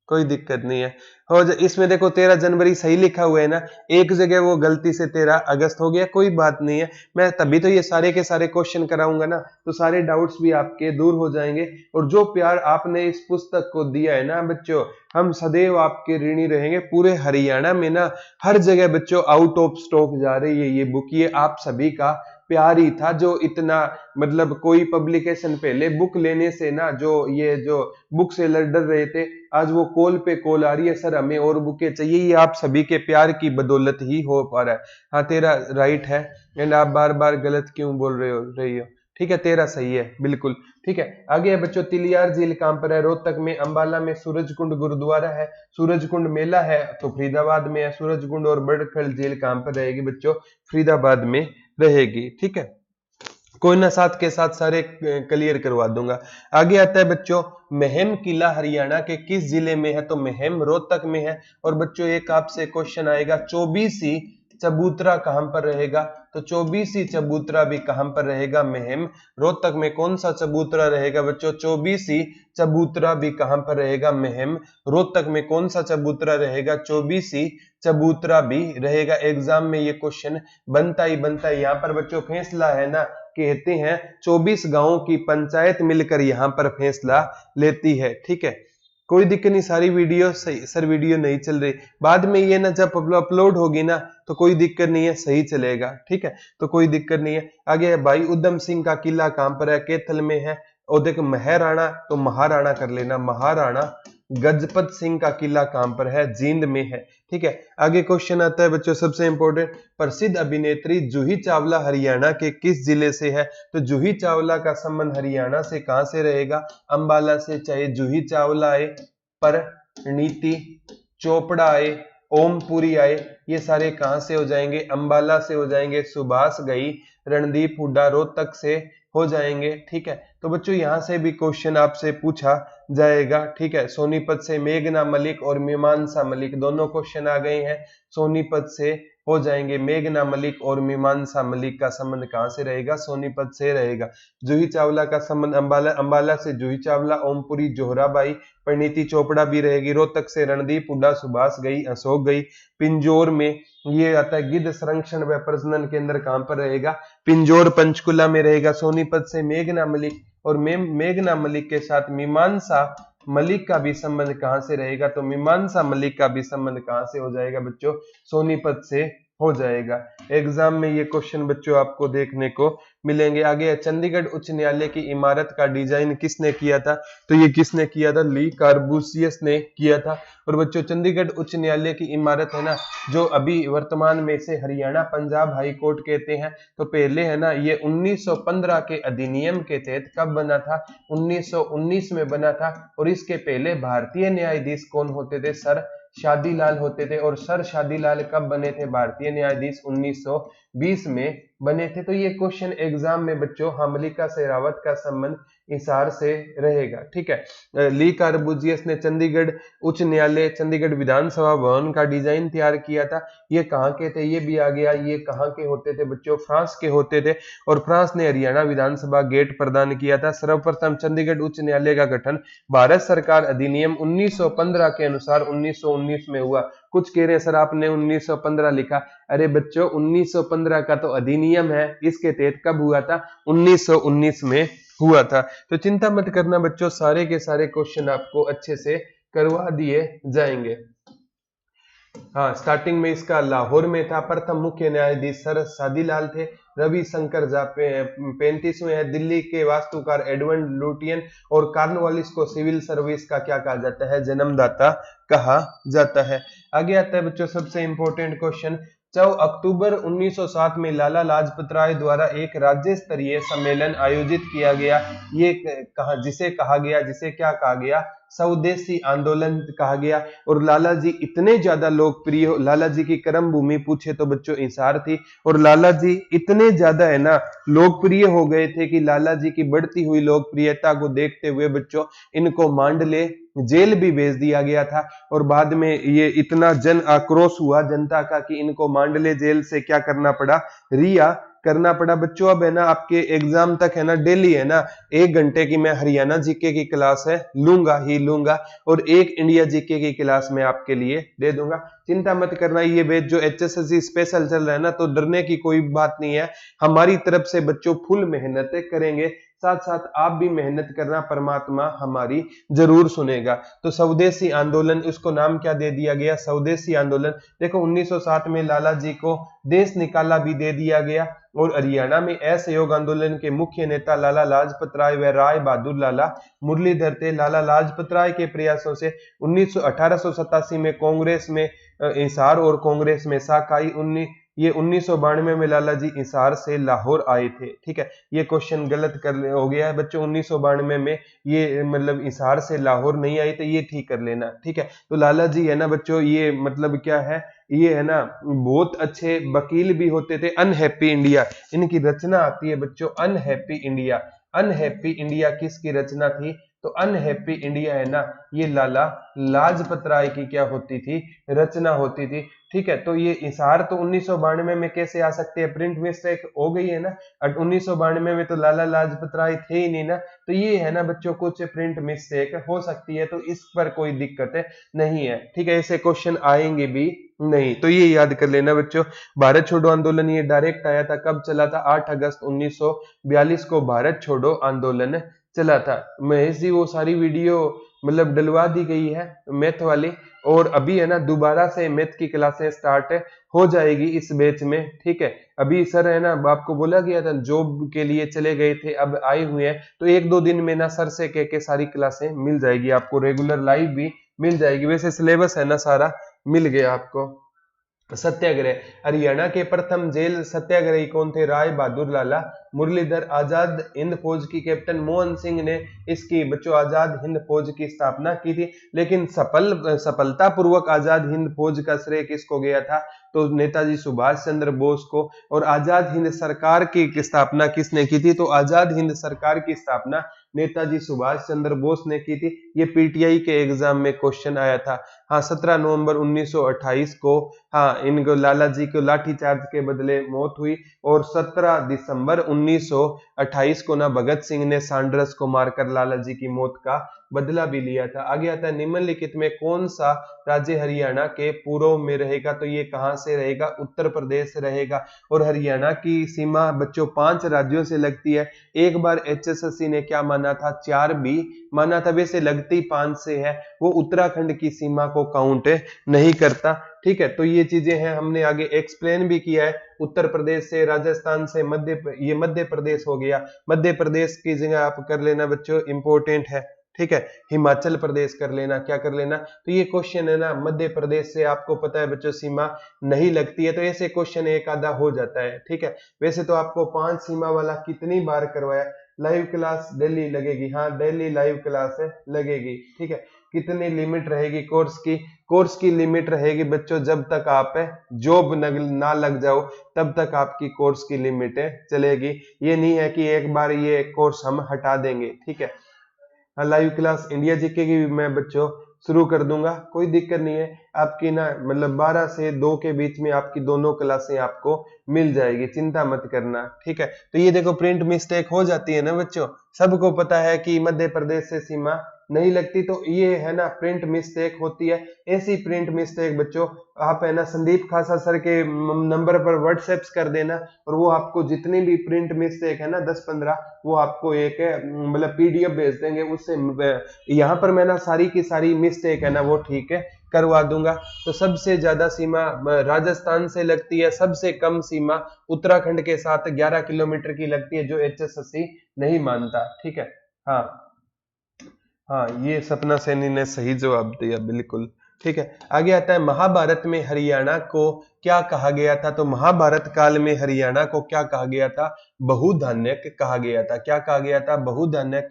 कोई दिक्कत नहीं है। और इसमें देखो 13 जनवरी सही लिखा हुआ है ना, एक जगह वो गलती से 13 अगस्त हो गया, कोई बात नहीं है। मैं तभी तो ये सारे के सारे क्वेश्चन कराऊंगा ना, तो सारे डाउट्स भी आपके दूर हो जाएंगे। और जो प्यार आपने इस पुस्तक को दिया है ना बच्चों, हम सदैव आपके ऋणी रहेंगे। पूरे हरियाणा में ना हर जगह बच्चों आउट ऑफ स्टॉक जा रही है ये बुक, ये आप सभी का प्यार ही था जो इतना, मतलब कोई पब्लिकेशन पहले बुक लेने से ना जो बुक सेलर डर रहे थे, आज वो कॉल पे कॉल आ रही है, सर हमें और बुकें चाहिए। ये आप सभी के प्यार की बदौलत ही हो पा रहा है। हाँ 13 राइट है, एंड आप बार बार गलत क्यों बोल रही हो? ठीक है 13 सही है बिल्कुल। ठीक है, आगे है बच्चों, तिलियार झील कहां पर है? रोहतक में। अंबाला में सूरजकुंड गुरुद्वारा है। सूरजकुंड मेला है तो फरीदाबाद में है। सूरजकुंड और बड़खल झील कहां पर रहेगी बच्चों? फरीदाबाद में रहेगी। ठीक है, कोई ना साथ के साथ सारे क्लियर करवा दूंगा। आगे आता है बच्चों, महम किला हरियाणा के किस जिले में है? तो महम रोहतक में है। और बच्चों एक आपसे क्वेश्चन आएगा, 24 चबूतरा कहां पर रहेगा? तो 24 चबूतरा भी कहां पर रहेगा? महम रोहतक में। कौन सा चबूतरा रहेगा बच्चों? 24 चबूतरा भी कहां पर रहेगा? महम रोहतक में। कौन सा चबूतरा रहेगा? 24 चबूतरा भी रहेगा। एग्जाम में ये क्वेश्चन बनता ही बनता है। यहाँ पर बच्चों फैसला है ना, कहते हैं 24 गांवों की पंचायत मिलकर यहाँ पर फैसला लेती है। ठीक है, कोई दिक्कत नहीं, सारी वीडियो सही। सर वीडियो नहीं चल रही, बाद में ये ना जब अपलोड होगी ना तो कोई दिक्कत नहीं है, सही चलेगा। ठीक है, तो कोई दिक्कत नहीं है। आगे है भाई उधम सिंह का किला कहां पर है? कैथल में है। और देख महाराणा, तो महाराणा कर लेना, महाराणा गजपत सिंह का किला कहां पर है? जींद में है। ठीक है, आगे क्वेश्चन आता है बच्चों सबसे इंपॉर्टेंट, प्रसिद्ध अभिनेत्री जूही चावला हरियाणा के किस जिले से है? तो जूही चावला का संबंध हरियाणा से कहां से रहेगा? अंबाला से। चाहे जूही चावला आए, परिणीति चोपड़ा आए, ओमपुरी आए, ये सारे कहां से हो जाएंगे? अंबाला से हो जाएंगे। सुभाष गई, रणदीप हुड्डा रोहतक से हो जाएंगे। ठीक है, तो बच्चों यहां से भी क्वेश्चन आपसे पूछा जाएगा। ठीक है, सोनीपत से मेघना मलिक और मीमांसा मलिक, दोनों क्वेश्चन आ गए हैं। सोनीपत से हो जाएंगे। मेघना मलिक और मीमांसा मलिक का संबंध कहां से रहेगा? सोनीपत से रहेगा। जूही चावला का संबंध अंबाला से जूही चावला, ओमपुरी जोहराबाई, परिणीति चोपड़ा भी रहेगी। रोहतक से रणदीप हुड्डा, सुभाष गई, अशोक गई। पिंजौर में ये आता है गिद्ध संरक्षण व प्रजनन केंद्र कहां पर रहेगा? पिंजौर पंचकुला में रहेगा। सोनीपत से मेघना मलिक और मेघना मलिक के साथ मीमांसा मलिक का भी संबंध कहां से रहेगा? तो मीमांसा मलिक का भी संबंध कहां से हो जाएगा बच्चों? सोनीपत से हो जाएगा। एग्जाम में ये क्वेश्चन बच्चों आपको देखने को मिलेंगे। आगे चंडीगढ़ उच्च न्यायालय की इमारत का डिजाइन किसने किया था? तो ये किसने किया था? ली कार्बूसियस ने किया था। और बच्चों चंडीगढ़ उच्च न्यायालय की इमारत है ना, जो अभी वर्तमान में से हरियाणा पंजाब हाई कोर्ट कहते हैं, तो पहले है ना ये 1915 के अधिनियम के तहत कब बना था? 1919 में बना था। और इसके पहले भारतीय न्यायाधीश कौन होते थे? सर शादीलाल होते थे। और सर शादीलाल कब बने थे भारतीय न्यायाधीश? 1920 में बने थे। तो ये क्वेश्चन एग्जाम में बच्चों मल्लिका शेरावत का संबंध हिसार से रहेगा। ठीक है, ली कार्बूजियस ने चंडीगढ़ उच्च न्यायालय, चंडीगढ़ विधानसभा भवन का डिजाइन तैयार किया था। ये कहाँ के थे? ये भी आ गया। ये कहाँ के होते थे बच्चों? फ्रांस के होते थे। और फ्रांस ने हरियाणा विधानसभा गेट प्रदान किया था। सर्वप्रथम चंडीगढ़ उच्च न्यायालय का गठन भारत सरकार अधिनियम 1915 के अनुसार 1919 में हुआ। कुछ कह रहे हैं सर आपने 1915 लिखा, अरे बच्चों 1915 का तो अधिनियम है, इसके तहत कब हुआ था? 1919 में हुआ था। तो चिंता मत करना बच्चों, सारे के सारे क्वेश्चन आपको अच्छे से करवा दिए जाएंगे। हाँ, स्टार्टिंग में इसका लाहौर में था। प्रथम मुख्य न्यायाधीश सर शादीलाल थे। रविशंकर झा 35वें हैं, दिल्ली के वास्तुकार एडवर्ड लुटियन, और कॉर्नवालिस को सिविल सर्विस का क्या कहा जाता है, जन्मदाता कहा जाता है। आगे आता है बच्चों सबसे इंपॉर्टेंट क्वेश्चन, 14 अक्टूबर 1907 में लाला लाजपत राय द्वारा एक राज्य स्तरीय सम्मेलन आयोजित किया गया, ये जिसे क्या कहा गया, स्वदेशी आंदोलन कहा गया। और लाला जी इतने ज्यादा लोकप्रिय, लाला जी की कर्म भूमि पूछे तो बच्चों हिसार थी, और लाला जी इतने ज्यादा है ना लोकप्रिय हो गए थे कि लाला जी की बढ़ती हुई लोकप्रियता को देखते हुए बच्चों इनको मांडले जेल भी भेज दिया गया था। और बाद में ये इतना जन आक्रोश हुआ जनता का कि इनको मांडले जेल से क्या करना पड़ा, रिहा करना पड़ा। बच्चों अब है ना आपके एग्जाम तक है ना डेली है ना 1 घंटे की मैं हरियाणा जीके की क्लास है लूंगा, और 1 इंडिया जीके की क्लास में आपके लिए दे दूंगा। चिंता मत करना, ये बैच जो HSSC स्पेशल चल रहा है ना, तो डरने की कोई बात नहीं है। हमारी तरफ से बच्चों फुल मेहनत करेंगे, साथ साथ आप भी मेहनत करना, परमात्मा हमारी जरूर सुनेगा। तो स्वदेशी आंदोलन, उसको नाम क्या दे दिया गया, स्वदेशी आंदोलन। देखो 1907 में लाला जी को देश निकाला भी दे दिया गया, और हरियाणा में असहयोग आंदोलन के मुख्य नेता लाला लाजपत राय व राय बहादुर लाला मुरलीधर थे। लाला लाजपत राय के प्रयासों से 1887 में कांग्रेस में हिसार और कांग्रेस में शाखाई, ये 1992 में लाला जी हिसार से लाहौर आए थे। ठीक है, ये क्वेश्चन गलत हो गया है बच्चों, 1992 में ये मतलब हिसार से लाहौर नहीं आए थे, ये ठीक कर लेना। ठीक है, तो लाला जी है ना बच्चों, ये मतलब क्या है, ये है ना बहुत अच्छे वकील भी होते थे। अनहैप्पी इंडिया इनकी रचना आती है बच्चों, अनहैप्पी इंडिया। अनहैप्पी इंडिया किसकी रचना थी, तो अनहैप्पी इंडिया है ना ये लाला लाजपत राय की क्या होती थी, रचना होती थी। ठीक है, तो ये हिसार तो 1992 में कैसे आ सकते हैं, प्रिंट मिस्टेक हो गई है ना, 1992 में तो लाला लाजपत राय थे ही नहीं ना, तो ये है ना बच्चों कुछ प्रिंट मिस्टेक हो सकती है, तो इस पर कोई दिक्कत नहीं है। ठीक है, ऐसे क्वेश्चन आएंगे भी नहीं, तो ये याद कर लेना बच्चों। भारत छोड़ो आंदोलन ये डायरेक्ट आया था, कब चला था, 8 अगस्त 1942 को भारत छोड़ो आंदोलन चला था। महेश जी वो सारी वीडियो मतलब डलवा दी गई है मैथ वाली, और अभी है ना दोबारा से मैथ की क्लासें स्टार्ट हो जाएगी इस बैच में। ठीक है, अभी सर है ना आपको बोला गया था जॉब के लिए चले गए थे, अब आए हुए हैं, तो 1-2 दिन में ना सर से कह के सारी क्लासें मिल जाएगी आपको, रेगुलर लाइव भी मिल जाएगी। वैसे सिलेबस है ना सारा मिल गया आपको। सत्याग्रह, हरियाणा के प्रथम जेल सत्याग्रही कौन थे, राय बहादुर लाला मुरलीधर। आजाद हिंद फौज की कैप्टन मोहन सिंह ने इसकी बच्चों आजाद हिंद फौज की स्थापना की थी, लेकिन सफलता पूर्वक आजाद हिंद फौज का श्रेय किसको गया था, तो नेताजी सुभाष चंद्र बोस को। और आजाद हिंद सरकार की स्थापना किसने की थी, तो आजाद हिंद सरकार की स्थापना नेताजी सुभाष चंद्र बोस ने की थी। ये पीटीआई के एग्जाम में क्वेश्चन आया था। हाँ, 17 नवंबर 1928 को हाँ इनको लाला जी को लाठीचार्ज के बदले मौत हुई, और 17 दिसंबर 1928 को ना भगत सिंह ने सांड्रस को मारकर लाला जी की मौत का बदला भी लिया था। आगे आता है निम्नलिखित में कौन सा राज्य हरियाणा के पूर्व में रहेगा, तो ये कहां से रहेगा, उत्तर प्रदेश रहेगा। और हरियाणा की सीमा बच्चों 5 राज्यों से लगती है। एक बार HSSC ने क्या माना था, 4 भी माना था, वैसे लगती 5 से है, वो उत्तराखंड की सीमा को काउंट नहीं करता। ठीक है, तो ये चीजें हैं, हमने आगे एक्सप्लेन भी किया है। उत्तर प्रदेश से, राजस्थान से, मध्य प्रदेश हो गया, मध्य प्रदेश की जगह आप कर लेना बच्चों, इंपॉर्टेंट है। ठीक है, हिमाचल प्रदेश कर लेना, क्या कर लेना, तो ये क्वेश्चन है ना मध्य प्रदेश से आपको पता है बच्चों सीमा नहीं लगती है, तो ऐसे क्वेश्चन एक आधा हो जाता है। ठीक है, वैसे तो आपको 5 सीमा वाला कितनी बार करवाया, लाइव क्लास डेली लगेगी, हाँ डेली लाइव क्लास लगेगी। ठीक है, कितनी लिमिट रहेगी कोर्स की लिमिट रहेगी बच्चों, जब तक आप जॉब ना लग जाओ तब तक आपकी कोर्स की लिमिट चलेगी। ये नहीं है कि एक बार ये कोर्स हम हटा देंगे। ठीक है, लाइव क्लास इंडिया जीके की भी मैं बच्चों शुरू कर दूंगा, कोई दिक्कत नहीं है आपकी ना, मतलब 12 से 2 के बीच में आपकी दोनों क्लासें आपको मिल जाएगी, चिंता मत करना। ठीक है, तो ये देखो प्रिंट मिस्टेक हो जाती है ना बच्चों, सबको पता है कि मध्य प्रदेश से सीमा नहीं लगती तो ये है ना प्रिंट मिस्टेक होती है। ऐसी प्रिंट मिस्टेक बच्चों आप है ना संदीप खासा सर के नंबर पर व्हाट्सएप कर देना, और वो आपको जितनी भी प्रिंट मिस्टेक है ना 10-15 वो आपको एक मतलब पीडीएफ भेज देंगे, उससे यहाँ पर मैं ना सारी की सारी मिस्टेक है ना वो ठीक है करवा दूंगा। तो सबसे ज्यादा सीमा राजस्थान से लगती है, सबसे कम सीमा उत्तराखंड के साथ 11 किलोमीटर की लगती है, जो HSSC नहीं मानता। ठीक है, हाँ हाँ, ये सपना सैनी ने सही जवाब दिया, बिल्कुल ठीक है। आगे आता है महाभारत में हरियाणा को क्या कहा गया था? तो महाभारत काल में हरियाणा को क्या कहा गया था? बहुधान्यक कहा गया था। क्या कहा गया था? बहुधान्यक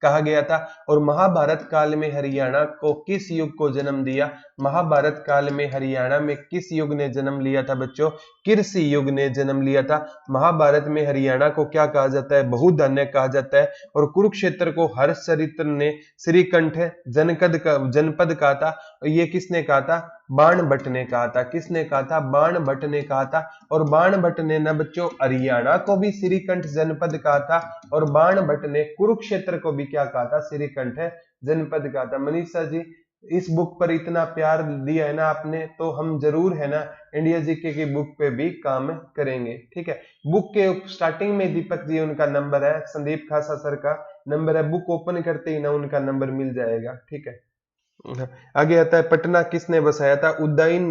कहा गया था। और महाभारत काल में हरियाणा को किस युग को जन्म दिया? महाभारत काल में हरियाणा में किस युग ने जन्म लिया था बच्चों? कृषि युग ने जन्म लिया था। महाभारत में हरियाणा को क्या कहा जाता है? बहुधान्यक कहा जाता है। और कुरुक्षेत्र को हर्षचरित्र ने श्रीकंठ जनपद कहा था। ये किसने कहा था? बाण भट्ट ने कहा था। किसने कहा था? बाण भट्ट ने कहा था। और बाण भट्ट ने ना बच्चों हरियाणा को भी श्रीकंठ जनपद कहा था, और बाण भट्ट ने कुरुक्षेत्र को भी क्या कहा था? श्रीकंठ जनपद कहा था। मनीषा जी, इस बुक पर इतना प्यार दिया है ना आपने, तो हम जरूर है ना इंडिया जीके की बुक पे भी काम करेंगे। ठीक है, बुक के स्टार्टिंग में दीपक जी उनका नंबर है, संदीप खासा सर का नंबर है, बुक ओपन करते ही ना उनका नंबर मिल जाएगा। ठीक है, आगे आता है पटना किसने बसाया था? उदयन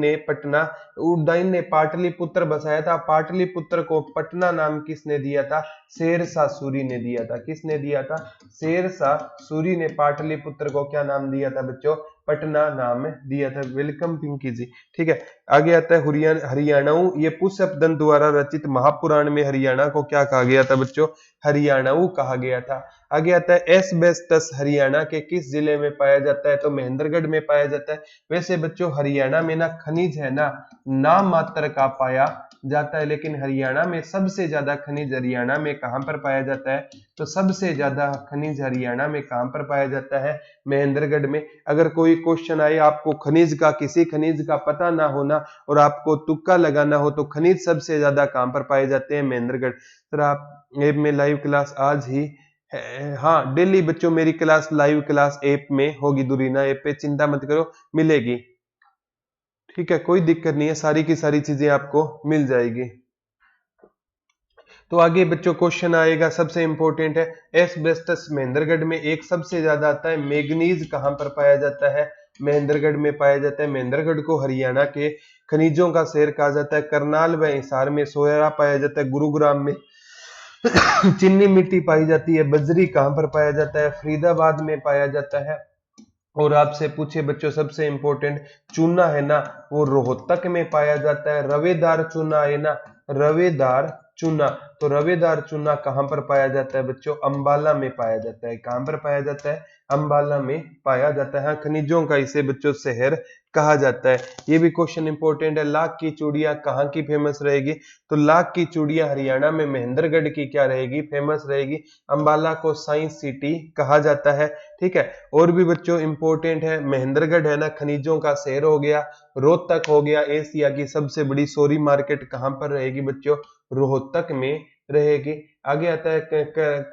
ने पाटलिपुत्र बसाया था। पाटलिपुत्र को पटना नाम किसने दिया था? शेरशाह सूरी ने दिया था। किसने दिया था? शेरशाह सूरी ने पाटलिपुत्र को क्या नाम दिया था बच्चों? पटना नाम दिया था। वेलकम पिंकी जी। ठीक है, आगे आता है हरियाणाऊ। ये पुष्प दंत द्वारा रचित महापुराण में हरियाणा को क्या कहा गया था बच्चों? हरियाणाऊ कहा गया था। आगे आता है एस्बेस्टस हरियाणा के किस जिले में पाया जाता है? तो महेंद्रगढ़ में पाया जाता है। वैसे बच्चों हरियाणा में ना खनिज है ना नाम मात्र का पाया जाता है, लेकिन हरियाणा में सबसे ज्यादा खनिज हरियाणा में कहां पर पाया जाता है? तो सबसे ज्यादा खनिज हरियाणा में कहां पर पाया जाता है? महेंद्रगढ़ में। अगर कोई क्वेश्चन आए आपको खनिज का, किसी खनिज का पता ना होना और आपको तुक्का लगाना हो, तो खनिज सबसे ज्यादा कहां पर पाए जाते हैं? महेंद्रगढ़। सर आप ऐप में लाइव क्लास आज ही हाँ डेली बच्चों मेरी क्लास लाइव क्लास ऐप में होगी, दुरीना ऐप पे, चिंता मत करो मिलेगी। ठीक है, कोई दिक्कत नहीं है, सारी की सारी चीजें आपको मिल जाएगी। तो आगे बच्चों क्वेश्चन आएगा, सबसे इंपॉर्टेंट है एस्बेस्टस महेंद्रगढ़ में एक सबसे ज्यादा आता है। मैग्नीज कहां पर पाया जाता है? महेंद्रगढ़ में पाया जाता है। महेंद्रगढ़ को हरियाणा के खनिजों का शहर कहा जाता है। करनाल व हिसार में सोयरा पाया जाता है। गुरुग्राम में चीनी मिट्टी पाई जाती है। बजरी कहां पर पाया जाता है? फरीदाबाद में पाया जाता है। और आपसे पूछे बच्चों सबसे इंपॉर्टेंट चूना है ना वो रोहतक में पाया जाता है। रवेदार चूना है ना, रवेदार चूना, तो रवेदार चूना कहां पर पाया जाता है बच्चों? अंबाला में पाया जाता है। कहां पर पाया जाता है? अंबाला में पाया जाता है। खनिजों का इसे बच्चों शहर कहा जाता है। ये भी क्वेश्चन इंपॉर्टेंट है। लाख की चूड़ियां कहाँ की फेमस रहेगी? तो लाख की चूड़ियां हरियाणा में महेंद्रगढ़ की क्या रहेगी? फेमस रहेगी। अंबाला को साइंस सिटी कहा जाता है। ठीक है, और भी बच्चों इंपॉर्टेंट है, महेंद्रगढ़ है ना खनिजों का शहर हो गया। रोहतक हो गया, एशिया की सबसे बड़ी सोरी मार्केट कहां पर रहेगी बच्चों? रोहतक में रहेगी। आगे आता है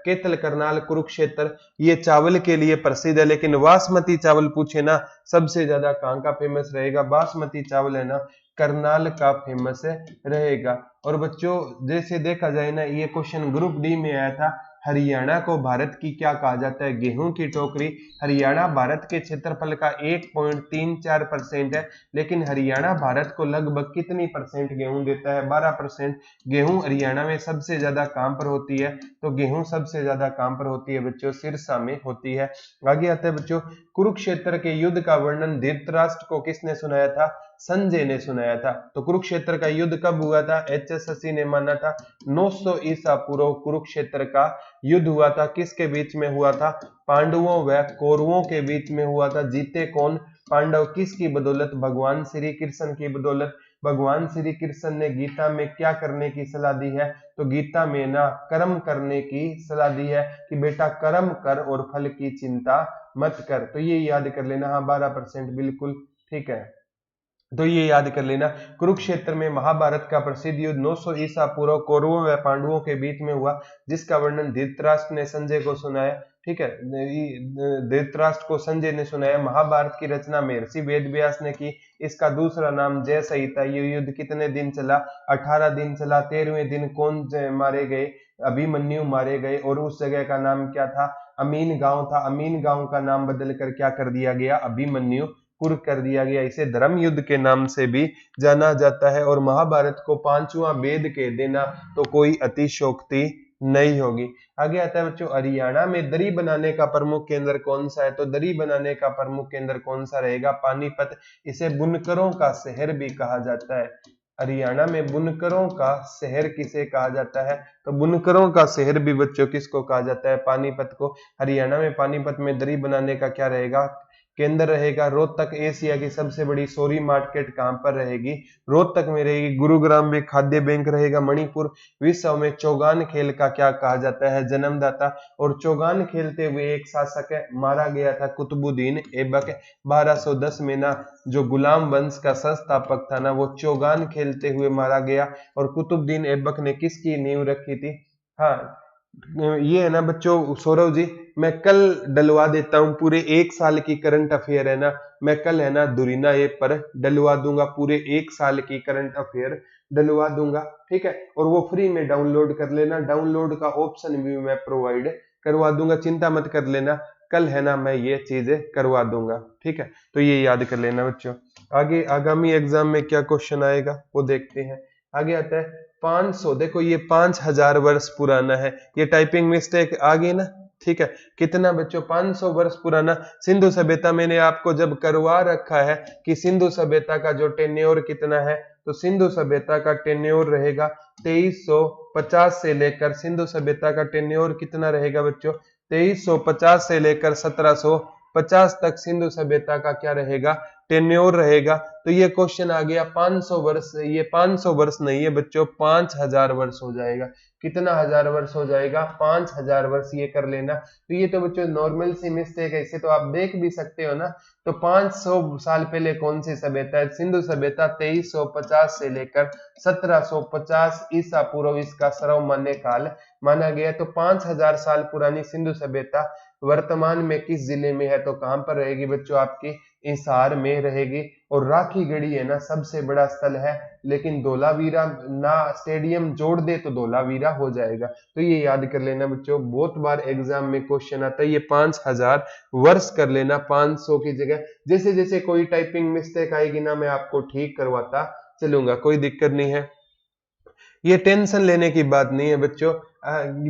केतल करनाल कुरुक्षेत्र, ये चावल के लिए प्रसिद्ध है, लेकिन बासमती चावल पूछे ना सबसे ज्यादा कहां का फेमस रहेगा? बासमती चावल है ना करनाल का फेमस रहेगा। और बच्चों जैसे देखा जाए ना, ये क्वेश्चन ग्रुप डी में आया था, हरियाणा को भारत की क्या कहा जाता है? गेहूं की टोकरी। हरियाणा भारत के क्षेत्रफल का 1.34% है, लेकिन हरियाणा भारत को लगभग कितनी परसेंट गेहूं देता है? 12% गेहूं हरियाणा में सबसे ज्यादा कहां पर होती है? तो गेहूं सबसे ज्यादा कहां पर होती है बच्चों? सिरसा में होती है। आगे आता है बच्चों कुरुक्षेत्र के युद्ध का वर्णन धृतराष्ट्र को किसने सुनाया था? संजय ने सुनाया था। तो कुरुक्षेत्र का युद्ध कब हुआ था? HSSC ने माना था 900 ईसा पूर्व कुरुक्षेत्र का युद्ध हुआ था। किसके बीच में हुआ था? पांडवों व कौरवों के बीच में हुआ था। जीते कौन? पांडव। किसकी बदौलत? भगवान श्री कृष्ण की बदौलत। भगवान श्री कृष्ण ने गीता में क्या करने की सलाह दी है? तो गीता में ना कर्म करने की सलाह दी है कि बेटा कर्म कर और फल की चिंता मत कर। तो ये याद कर लेना। हाँ 12% बिल्कुल ठीक है, तो ये याद कर लेना। कुरुक्षेत्र में महाभारत का प्रसिद्ध युद्ध 900 ईसा पूर्व कौरवों व पांडवों के बीच में हुआ, जिसका वर्णन धृतराष्ट्र ने संजय को सुनाया। ठीक है। धृतराष्ट्र को संजय ने सुनाया। महाभारत की रचना महर्षि वेद व्यास ने की। इसका दूसरा नाम जय संहिता। ये युद्ध कितने दिन चला? 18 दिन चला। 13वें दिन कौन मारे गए? अभिमन्यु मारे गए। और उस जगह का नाम क्या था? अमीन गांव था। अमीन गांव का नाम बदल कर क्या कर दिया गया? अभिमन्युपुर कर दिया गया। इसे धर्म युद्ध के नाम से भी जाना जाता है। और महाभारत को पांचवा वेद कह देना तो कोई अतिशयोक्ति नहीं होगी। आगे आता है बच्चों, हरियाणा में दरी बनाने का प्रमुख केंद्र कौन सा है? तो दरी बनाने का प्रमुख केंद्र कौन सा रहेगा? पानीपत। इसे बुनकरों का शहर भी कहा जाता है। हरियाणा में बुनकरों का शहर किसे कहा जाता है? तो बुनकरों का शहर भी बच्चों किसको कहा जाता है? पानीपत को। हरियाणा में पानीपत में दरी बनाने का क्या रहेगा? केंद्र रहेगा। रोहतक एशिया की सबसे बड़ी सोरी मार्केट कहां पर रहेगी? रोहतक में रहेगी। गुरुग्राम में खाद्य बैंक रहेगा। मणिपुर विश्व में चौगान खेल का क्या कहा जाता है? जन्मदाता। और चौगान खेलते हुए एक शासक मारा गया था, कुतुबुद्दीन ऐबक। 1210 में ना जो गुलाम वंश का संस्थापक था ना, वो चौगान खेलते हुए मारा गया। और कुतुबुद्दीन ऐबक ने किसकी नींव रखी थी? हाँ, ये है ना बच्चों सौरभ जी, मैं कल डलवा देता हूँ पूरे एक साल की करंट अफेयर है ना, मैं कल है ना दुरीना ऐप पर डलवा दूंगा। पूरे एक साल की करंट अफेयर डलवा दूंगा, ठीक है। और वो फ्री में डाउनलोड कर लेना। डाउनलोड का ऑप्शन भी मैं प्रोवाइड करवा दूंगा, चिंता मत कर लेना। कल है ना मैं ये चीजें करवा दूंगा, ठीक है। तो ये याद कर लेना बच्चों। आगे आगामी एग्जाम में क्या क्वेश्चन आएगा वो देखते हैं। आगे आता है 500। देखो ये 5000 वर्ष पुराना है। ये टाइपिंग मिस्टेक आ गई ना, ठीक है। कितना बच्चों? 500 वर्ष पुराना सिंधु सभ्यता। मैंने आपको जब करवा रखा है कि सिंधु सभ्यता का जो टेन्योर कितना है, तो सिंधु सभ्यता का टेन्योर रहेगा 2350 से लेकर, सिंधु सभ्यता का टेन्योर कितना रहेगा बच्चों? 2350 से लेकर 1750 तक सिंधु सभ्यता का क्या रहेगा? टेन्योर रहेगा। तो ये क्वेश्चन आ गया 500 वर्ष। ये 500 वर्ष नहीं है बच्चों, 5000 वर्ष हो जाएगा। कितना हजार वर्ष हो जाएगा? 5000 वर्ष। ये कर लेना। तो ये तो बच्चों नॉर्मल सी मिस्टेक है, इसे तो आप देख भी सकते हो ना। तो 500 साल पहले कौन सी सभ्यता है? सिंधु सभ्यता। 2350 से लेकर 1750 ईसा पूर्व इसका सर्वमान्य काल माना गया। तो 5000 साल पुरानी सिंधु सभ्यता वर्तमान में किस जिले में है? तो कहां पर रहेगी बच्चों? आपकी हिसार में रहेगी। और राखी गढ़ी है ना सबसे बड़ा स्थल है, लेकिन धोलावीरा ना स्टेडियम जोड़ दे तो धोलावीरा हो जाएगा। तो ये याद कर लेना बच्चों, बहुत बार एग्जाम में क्वेश्चन आता है। ये 5000 वर्ष कर लेना 500 की जगह। जैसे जैसे कोई टाइपिंग मिस्टेक आएगी ना, मैं आपको ठीक करवाता चलूंगा, कोई दिक्कत नहीं है। ये टेंशन लेने की बात नहीं है बच्चों।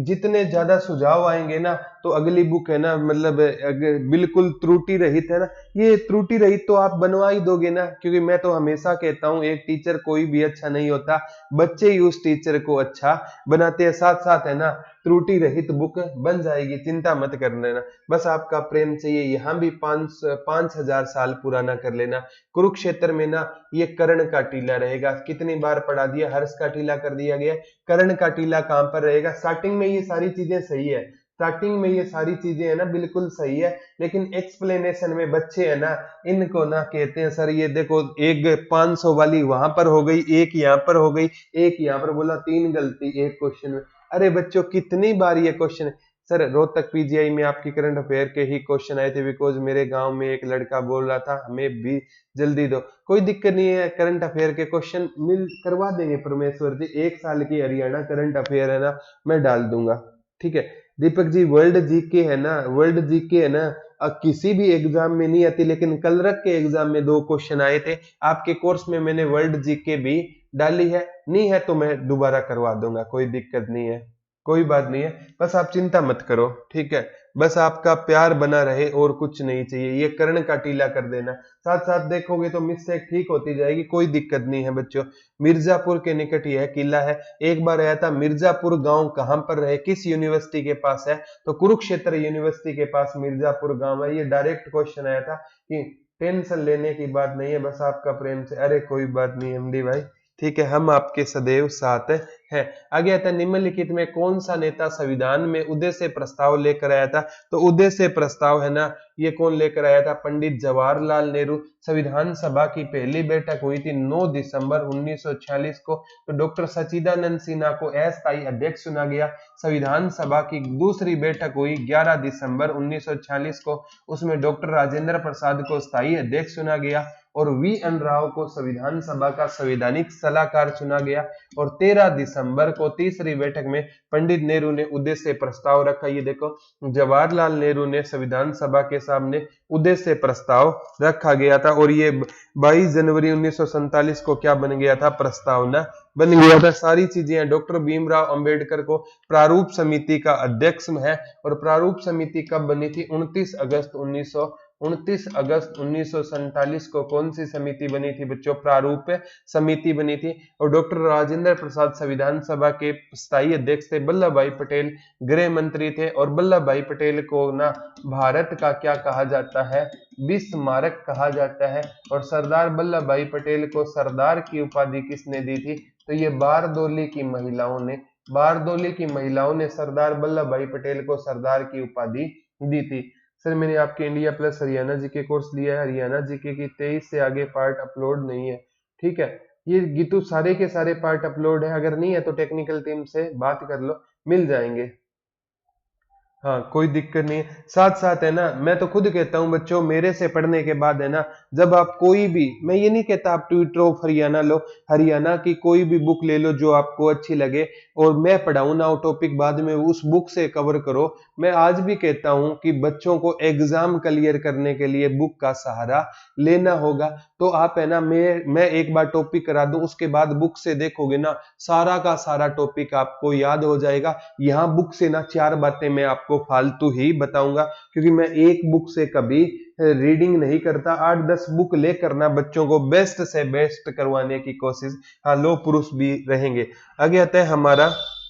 जितने ज्यादा सुझाव आएंगे ना, तो अगली बुक है ना, मतलब अगर बिल्कुल त्रुटि रहित है ना, ये त्रुटि रहित तो आप बनवा ही दोगे ना। क्योंकि मैं तो हमेशा कहता हूँ एक टीचर कोई भी अच्छा नहीं होता, बच्चे ही उस टीचर को अच्छा बनाते हैं। साथ साथ है ना त्रुटि रहित बुक बन जाएगी, चिंता मत कर लेना। बस आपका प्रेम चाहिए। यहाँ भी 5000 साल पुराना कर लेना। कुरुक्षेत्र में ना ये कर्ण का टीला रहेगा। कितनी बार पढ़ा दिया? हर्ष का टीला कर दिया गया। कर्ण का टीला कहां पर रहेगा? स्टार्टिंग में ये सारी चीजें सही है, स्टार्टिंग में ये सारी चीजें है ना बिल्कुल सही है, लेकिन एक्सप्लेनेशन में बच्चे है ना इनको ना कहते हैं सर ये देखो एक 500 वाली वहां पर हो गई, एक यहाँ पर हो गई, एक यहाँ पर बोला, 3 गलती एक क्वेश्चन में। अरे बच्चों कितनी बार ये क्वेश्चन? सर रोहतक पीजीआई में आपकी करंट अफेयर के ही क्वेश्चन आए थे, बिकॉज मेरे गांव में एक लड़का बोल रहा था हमें भी जल्दी दो। कोई दिक्कत नहीं है, करंट अफेयर के क्वेश्चन मिल करवा देंगे परमेश्वर जी। एक साल की हरियाणा करंट अफेयर है ना मैं डाल दूंगा, ठीक है। दीपक जी वर्ल्ड जीके है ना, वर्ल्ड जीके है ना किसी भी एग्जाम में नहीं आती, लेकिन कलरक के एग्जाम में 2 क्वेश्चन आए थे। आपके कोर्स में मैंने वर्ल्ड जीके भी डाली है, नहीं है तो मैं दोबारा करवा दूंगा, कोई दिक्कत नहीं है, कोई बात नहीं है। बस आप चिंता मत करो, ठीक है। बस आपका प्यार बना रहे और कुछ नहीं चाहिए। ये कर्ण का टीला कर देना, साथ साथ देखोगे तो मिस्टेक ठीक होती जाएगी, कोई दिक्कत नहीं है बच्चों। मिर्जापुर के निकट यह किला है। एक बार आया था मिर्जापुर गांव कहां पर रहे, किस यूनिवर्सिटी के पास है? तो कुरुक्षेत्र यूनिवर्सिटी के पास मिर्जापुर गांव है। ये डायरेक्ट क्वेश्चन आया था कि टेंशन लेने की बात नहीं है, बस आपका प्रेम से। अरे कोई बात नहीं एमडी भाई, ठीक है, हम आपके सदैव साथ है। आगे आता है निम्नलिखित में कौन सा नेता संविधान में उद्देश्य प्रस्ताव लेकर आया था? तो उद्देश्य प्रस्ताव है ना, ये कौन लेकर आया था? पंडित जवाहरलाल नेहरू। संविधान सभा की पहली बैठक हुई थी 9 दिसंबर 1946 को। तो डॉक्टर सच्चिदानंद सिन्हा को अस्थायी अध्यक्ष चुना गया। संविधान सभा की दूसरी बैठक हुई 11 दिसंबर 1946 को, उसमें डॉक्टर राजेंद्र प्रसाद को स्थायी अध्यक्ष चुना गया और वी.एन. राव को संविधान सभा का संवैधानिक सलाहकार चुना गया। और 13 दिसंबर को तीसरी बैठक में पंडित नेहरू ने उद्देश्य प्रस्ताव रखा। ये देखो, जवाहरलाल नेहरू ने संविधान सभा के सामने उद्देश्य प्रस्ताव रखा गया था और ये 22 जनवरी 1947 को क्या बन गया था? प्रस्तावना बन गया था। सारी चीजें डॉक्टर भीमराव अंबेडकर को प्रारूप समिति का अध्यक्ष है। और प्रारूप समिति कब बनी थी? 29 अगस्त 1947 को कौन सी समिति बनी थी बच्चों? प्रारूप समिति बनी थी। और डॉक्टर राजेंद्र प्रसाद संविधान सभा के स्थायी अध्यक्ष थे। वल्लभ भाई पटेल गृह मंत्री थे। और वल्लभ भाई पटेल को ना भारत का क्या कहा जाता है? बिस्मारक कहा जाता है। और सरदार वल्लभ भाई पटेल को सरदार की उपाधि किसने दी थी? तो ये बारदोली की महिलाओं ने सरदार वल्लभ भाई पटेल को सरदार की उपाधि दी थी। सर मैंने आपके India plus Haryana GK course लिया है। हरियाणा जीके की 23 से आगे पार्ट अपलोड नहीं है, ठीक है। ये गीतू सारे के सारे पार्ट अपलोड है, अगर नहीं है तो टेक्निकल टीम से बात कर लो, मिल जाएंगे। हाँ कोई दिक्कत नहीं है। साथ साथ है ना, मैं तो खुद कहता हूँ बच्चों, मेरे से पढ़ने के बाद है ना, जब आप कोई भी, मैं ये नहीं कहता आप ट्विटर ऑफ हरियाणा लो, हरियाणा की कोई भी बुक ले लो जो आपको अच्छी लगे और मैं पढ़ाऊँ ना वो टॉपिक, बाद में उस बुक से कवर करो। मैं आज भी कहता हूँ कि बच्चों को एग्जाम क्लियर करने के लिए बुक का सहारा लेना होगा। तो आप है ना, मैं एक बार टॉपिक करा दूं, उसके बाद बुक से देखोगे ना, सारा का सारा टॉपिक आपको याद हो जाएगा। यहाँ बुक से ना 4 बातें मैं आपको फालतू ही बताऊंगा, क्योंकि मैं एक बुक से कभी रीडिंग नहीं करता। 8-10 बुक लेकर ना बच्चों को बेस्ट से बेस्ट करवाने की कोशिश। हाँ लो पुरुष भी रहेंगे। आगे आता है हमारा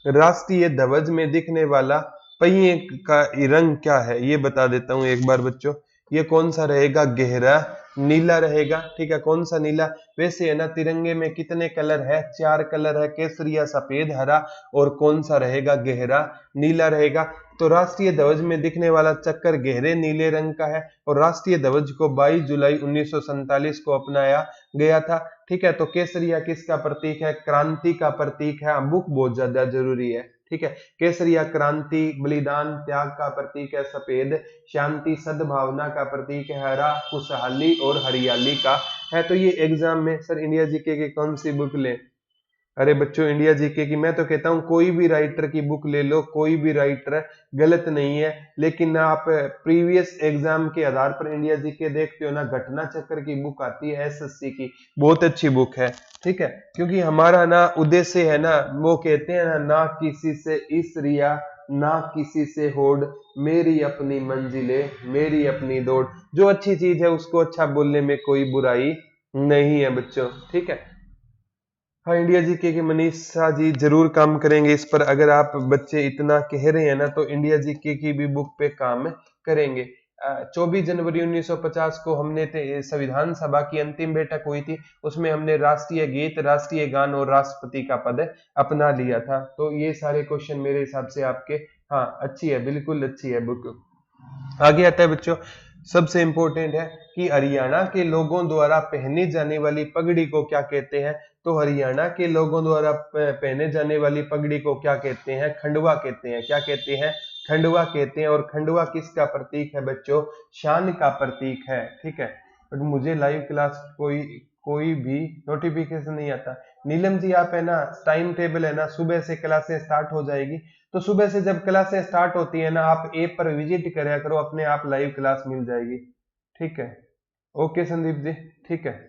राष्ट्रीय ध्वज में दिखने वाला पहिए का रंग क्या है? ये बता देता हूं एक बार बच्चों। ये कौन सा रहेगा? गहरा नीला रहेगा, ठीक है। कौन सा नीला? वैसे है ना, तिरंगे में कितने कलर है? 4 कलर है, केसरिया, सफेद, हरा। और कौन सा रहेगा? गहरा नीला रहेगा। तो राष्ट्रीय ध्वज में दिखने वाला चक्कर गहरे नीले रंग का है और राष्ट्रीय ध्वज को 22 जुलाई 1947 को अपनाया गया था, ठीक है। तो केसरिया किसका प्रतीक है? क्रांति का प्रतीक है। बुक बहुत ज्यादा जरूरी है, ठीक है। केसरिया क्रांति, बलिदान, त्याग का प्रतीक है। सफेद शांति, सद्भावना का प्रतीक है। हरा खुशहाली और हरियाली का है। तो ये एग्जाम में सर इंडिया जीके की कौन सी बुक ले? अरे बच्चों इंडिया जीके की, मैं तो कहता हूं कोई भी राइटर की बुक ले लो, कोई भी राइटर गलत नहीं है। लेकिन आप प्रीवियस एग्जाम के आधार पर इंडिया जीके देखते हो ना, घटना चक्र की बुक आती है एसएससी की, बहुत अच्छी बुक है, ठीक है। क्योंकि हमारा ना उद्देश्य है ना, वो कहते हैं ना किसी से ईर्ष्या ना किसी से होड़, मेरी अपनी मंजिलें मेरी अपनी दौड़। जो अच्छी चीज है उसको अच्छा बोलने में कोई बुराई नहीं है बच्चों, ठीक है। हाँ इंडिया जीके के मनीषा जी जरूर काम करेंगे इस पर। अगर आप बच्चे इतना कह रहे हैं ना, तो इंडिया जीके की भी बुक पे काम करेंगे। 24 जनवरी 1950 को हमने संविधान सभा की अंतिम बैठक हुई थी, उसमें हमने राष्ट्रीय गीत, राष्ट्रीय गान और राष्ट्रपति का पद अपना लिया था। तो ये सारे क्वेश्चन मेरे हिसाब से आपके, हाँ अच्छी है, बिल्कुल अच्छी है बुक। आगे आता है बच्चों, सबसे इंपॉर्टेंट है कि हरियाणा के लोगों द्वारा पहनी जाने वाली पगड़ी को क्या कहते हैं? तो हरियाणा के लोगों द्वारा पहने जाने वाली पगड़ी को क्या कहते हैं? खंडवा कहते हैं। क्या कहते हैं? खंडवा कहते हैं। और खंडवा किसका प्रतीक है बच्चों? शान का प्रतीक है, ठीक है। बट मुझे लाइव क्लास कोई भी नोटिफिकेशन नहीं आता। नीलम जी आप है ना, टाइम टेबल है ना, सुबह से क्लासें स्टार्ट हो जाएगी, तो सुबह से जब क्लासें स्टार्ट होती है ना, आप ऐप पर विजिट करा करो, अपने आप लाइव क्लास मिल जाएगी, ठीक है। ओके संदीप जी, ठीक है।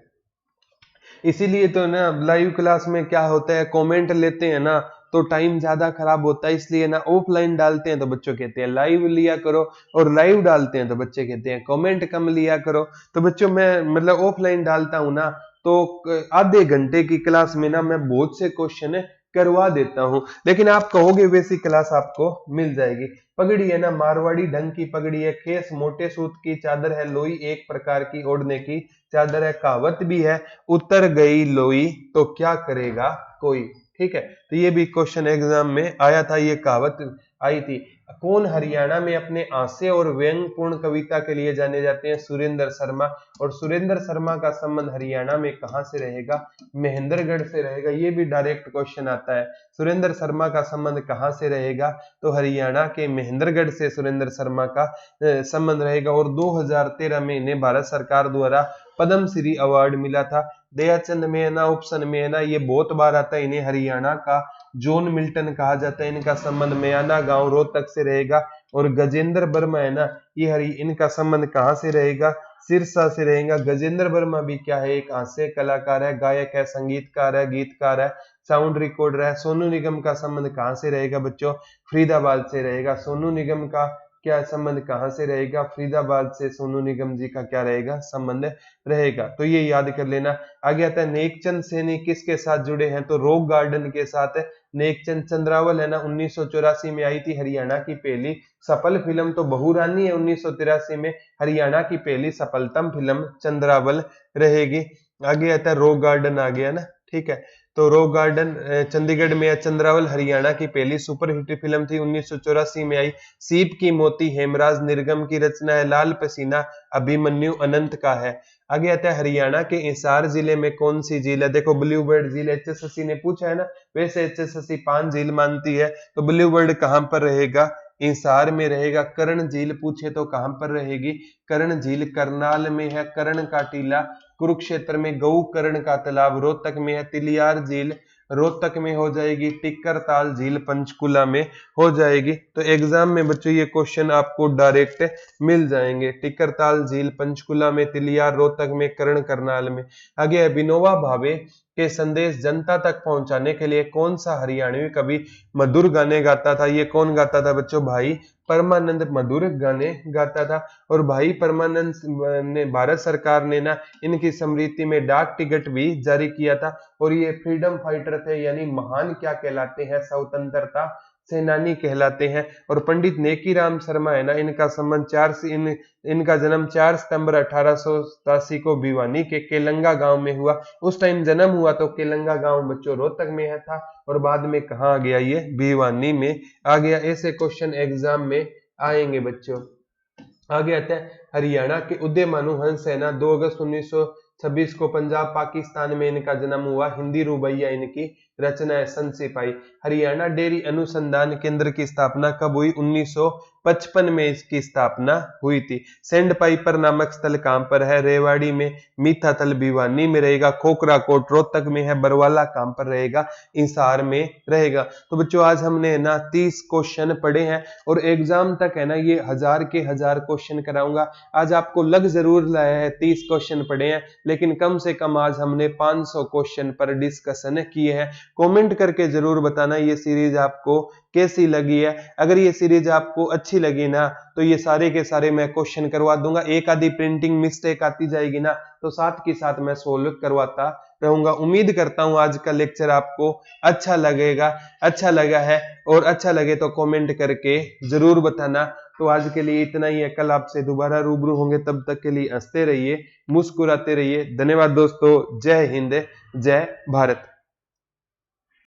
इसीलिए तो ना लाइव क्लास में क्या होता है, कमेंट लेते हैं ना तो टाइम ज्यादा खराब होता है, इसलिए ना ऑफलाइन डालते हैं तो बच्चों कहते हैं लाइव लिया करो, और लाइव डालते हैं तो बच्चे कहते हैं कमेंट कम लिया करो। तो बच्चों मैं मतलब ऑफलाइन डालता हूं ना, तो आधे घंटे की क्लास में ना मैं बहुत से क्वेश्चन करवा देता हूं। लेकिन आप कहोगे वैसी क्लास आपको मिल जाएगी। पगड़ी है ना मारवाड़ी ढंग की पगड़ी है, खेस मोटे सूत की चादर है, लोई एक प्रकार की ओढ़ने की चादर है, कहावत भी है उतर गई लोई तो क्या करेगा कोई। ठीक है, तो ये भी क्वेश्चन एग्जाम में आया था, ये कहावत आई थी। कौन हरियाणा में अपने हास्य और व्यंग्यपूर्ण कविता के लिए जाने जाते हैं? सुरेंद्र शर्मा। और सुरेंद्र शर्मा का संबंध हरियाणा में कहां से रहेगा? महेंद्रगढ़ से रहेगा। ये भी डायरेक्ट क्वेश्चन आता है, सुरेंद्र शर्मा का संबंध कहां से रहेगा? तो हरियाणा के महेंद्रगढ़ से सुरेंद्र शर्मा का संबंध रहेगा। और 2013 में इन्हें भारत सरकार द्वारा पद्म श्री अवार्ड मिला था। दयाचंद मेहना, उपसन मेहना, ये बहुत बार आता है। इन्हें हरियाणा का जॉन मिल्टन कहा जाता है। इनका संबंध म्याना गांव रोहतक से रहेगा। और गजेंद्र वर्मा है ना, ये इनका संबंध कहां से रहेगा? सिरसा से रहेगा। गजेंद्र वर्मा भी क्या है? एक हास्य कलाकार है, गायक है, संगीतकार है, गीतकार है, साउंड रिकॉर्डर है। सोनू निगम का संबंध कहां से रहेगा बच्चों? फरीदाबाद से रहेगा। सोनू निगम का क्या संबंध कहां से रहेगा? फरीदाबाद से सोनू निगम जी का क्या रहेगा? संबंध रहेगा। तो ये याद कर लेना। आगे आता है नेकचंद सैनी किसके साथ जुड़े हैं? तो रॉक गार्डन के साथ। नेकचंद चंद्रावल है ना, 1984 में आई थी हरियाणा की पहली सफल फिल्म। तो बहू रानी है 1983 में हरियाणा की पहली सफलतम फिल्म चंद्रावल रहेगी। आगे आता है रॉक गार्डन आ गया ना, ठीक है। तो रॉक गार्डन चंडीगढ़ में है। चंद्रावल हरियाणा की पहली सुपरहिट फिल्म थी, 1984 में आई। सीप की मोती हेमराज निर्गम की रचना है। लाल पसीना अभिमन्यु अनंत का है। आगे आता है हरियाणा के हिसार जिले में कौन सी झील है? देखो ब्लू बर्ड झील, एचएसएससी ने पूछा है ना, वैसे एचएसएससी 5 झील मानती है। तो ब्लू बर्ड कहां पर रहेगा? हिसार में रहेगा। कर्ण झील पूछे तो कहां पर रहेगी? कर्ण झील करनाल में है। कर्ण का टीला कुरुक्षेत्र में। गऊ कर्ण का तालाब रोहतक में है। तिलियार झील रोहतक में हो जाएगी। टिक्कर ताल झील पंचकुला में हो जाएगी। तो एग्जाम में बच्चों ये क्वेश्चन आपको डायरेक्ट मिल जाएंगे। टिक्कर ताल झील पंचकुला में, तिलियार रोहतक में, कर्ण करनाल में। आगे विनोबा भावे के संदेश जनता तक पहुंचाने के लिए कौन सा हरियाणवी कवि मधुर गाने गाता था? ये कौन गाता था बच्चों? भाई परमानंद मधुर गाने गाता था। और भाई परमानंद ने, भारत सरकार ने ना इनकी स्मृति में डाक टिकट भी जारी किया था। और ये फ्रीडम फाइटर थे, यानी महान क्या कहलाते हैं? स्वतंत्रता सेनानी कहलाते हैं। और पंडित नेकीराम शर्मा है ना, इनका संबंध इनका जन्म 4 सितंबर 1887 को भिवानी के केलंगा गांव में हुआ। उस टाइम जन्म हुआ तो केलंगा गांव बच्चों रोहतक में है था, और बाद में कहा आ गया? ये भिवानी में आ गया। ऐसे क्वेश्चन एग्जाम में आएंगे बच्चों। आगे आता है हरियाणा के उदयमानु हंस है ना, 2 अगस्त 1926 को पंजाब पाकिस्तान में इनका जन्म हुआ। हिंदी रुबैया इनकी रचना है। सन सिपाही। हरियाणा डेयरी अनुसंधान केंद्र की स्थापना कब हुई? 1955 में इसकी स्थापना हुई थी। सेंड पाइपर नामक स्थल कहां पर है? रेवाड़ी में। मीठाथल भिवानी में रहेगा। खोखरा कोट रोहतक में है। बरवाला कहां पर रहेगा? हिसार में रहेगा। तो बच्चों आज हमने ना 30 क्वेश्चन पढ़े हैं, और एग्जाम तक है ना ये 1000 के 1000 क्वेश्चन कराऊंगा। आज आपको लग जरूर रहा है 30 क्वेश्चन पढ़े हैं, लेकिन कम से कम आज हमने 500 क्वेश्चन पर डिस्कशन किए हैं। कमेंट करके जरूर बताना ये सीरीज आपको कैसी लगी है। अगर ये सीरीज आपको अच्छी लगी ना, तो ये सारे के सारे मैं क्वेश्चन करवा दूंगा। एक आधी प्रिंटिंग मिस्टेक आती जाएगी ना, तो साथ के साथ मैं सोल्व करवाता रहूंगा। उम्मीद करता हूं आज का लेक्चर आपको अच्छा लगा है, और अच्छा लगे तो कमेंट करके जरूर बताना। तो आज के लिए इतना ही है, कल आपसे दोबारा रूबरू होंगे। तब तक के लिए हंसते रहिए, मुस्कुराते रहिए। धन्यवाद दोस्तों। जय हिंद, जय भारत।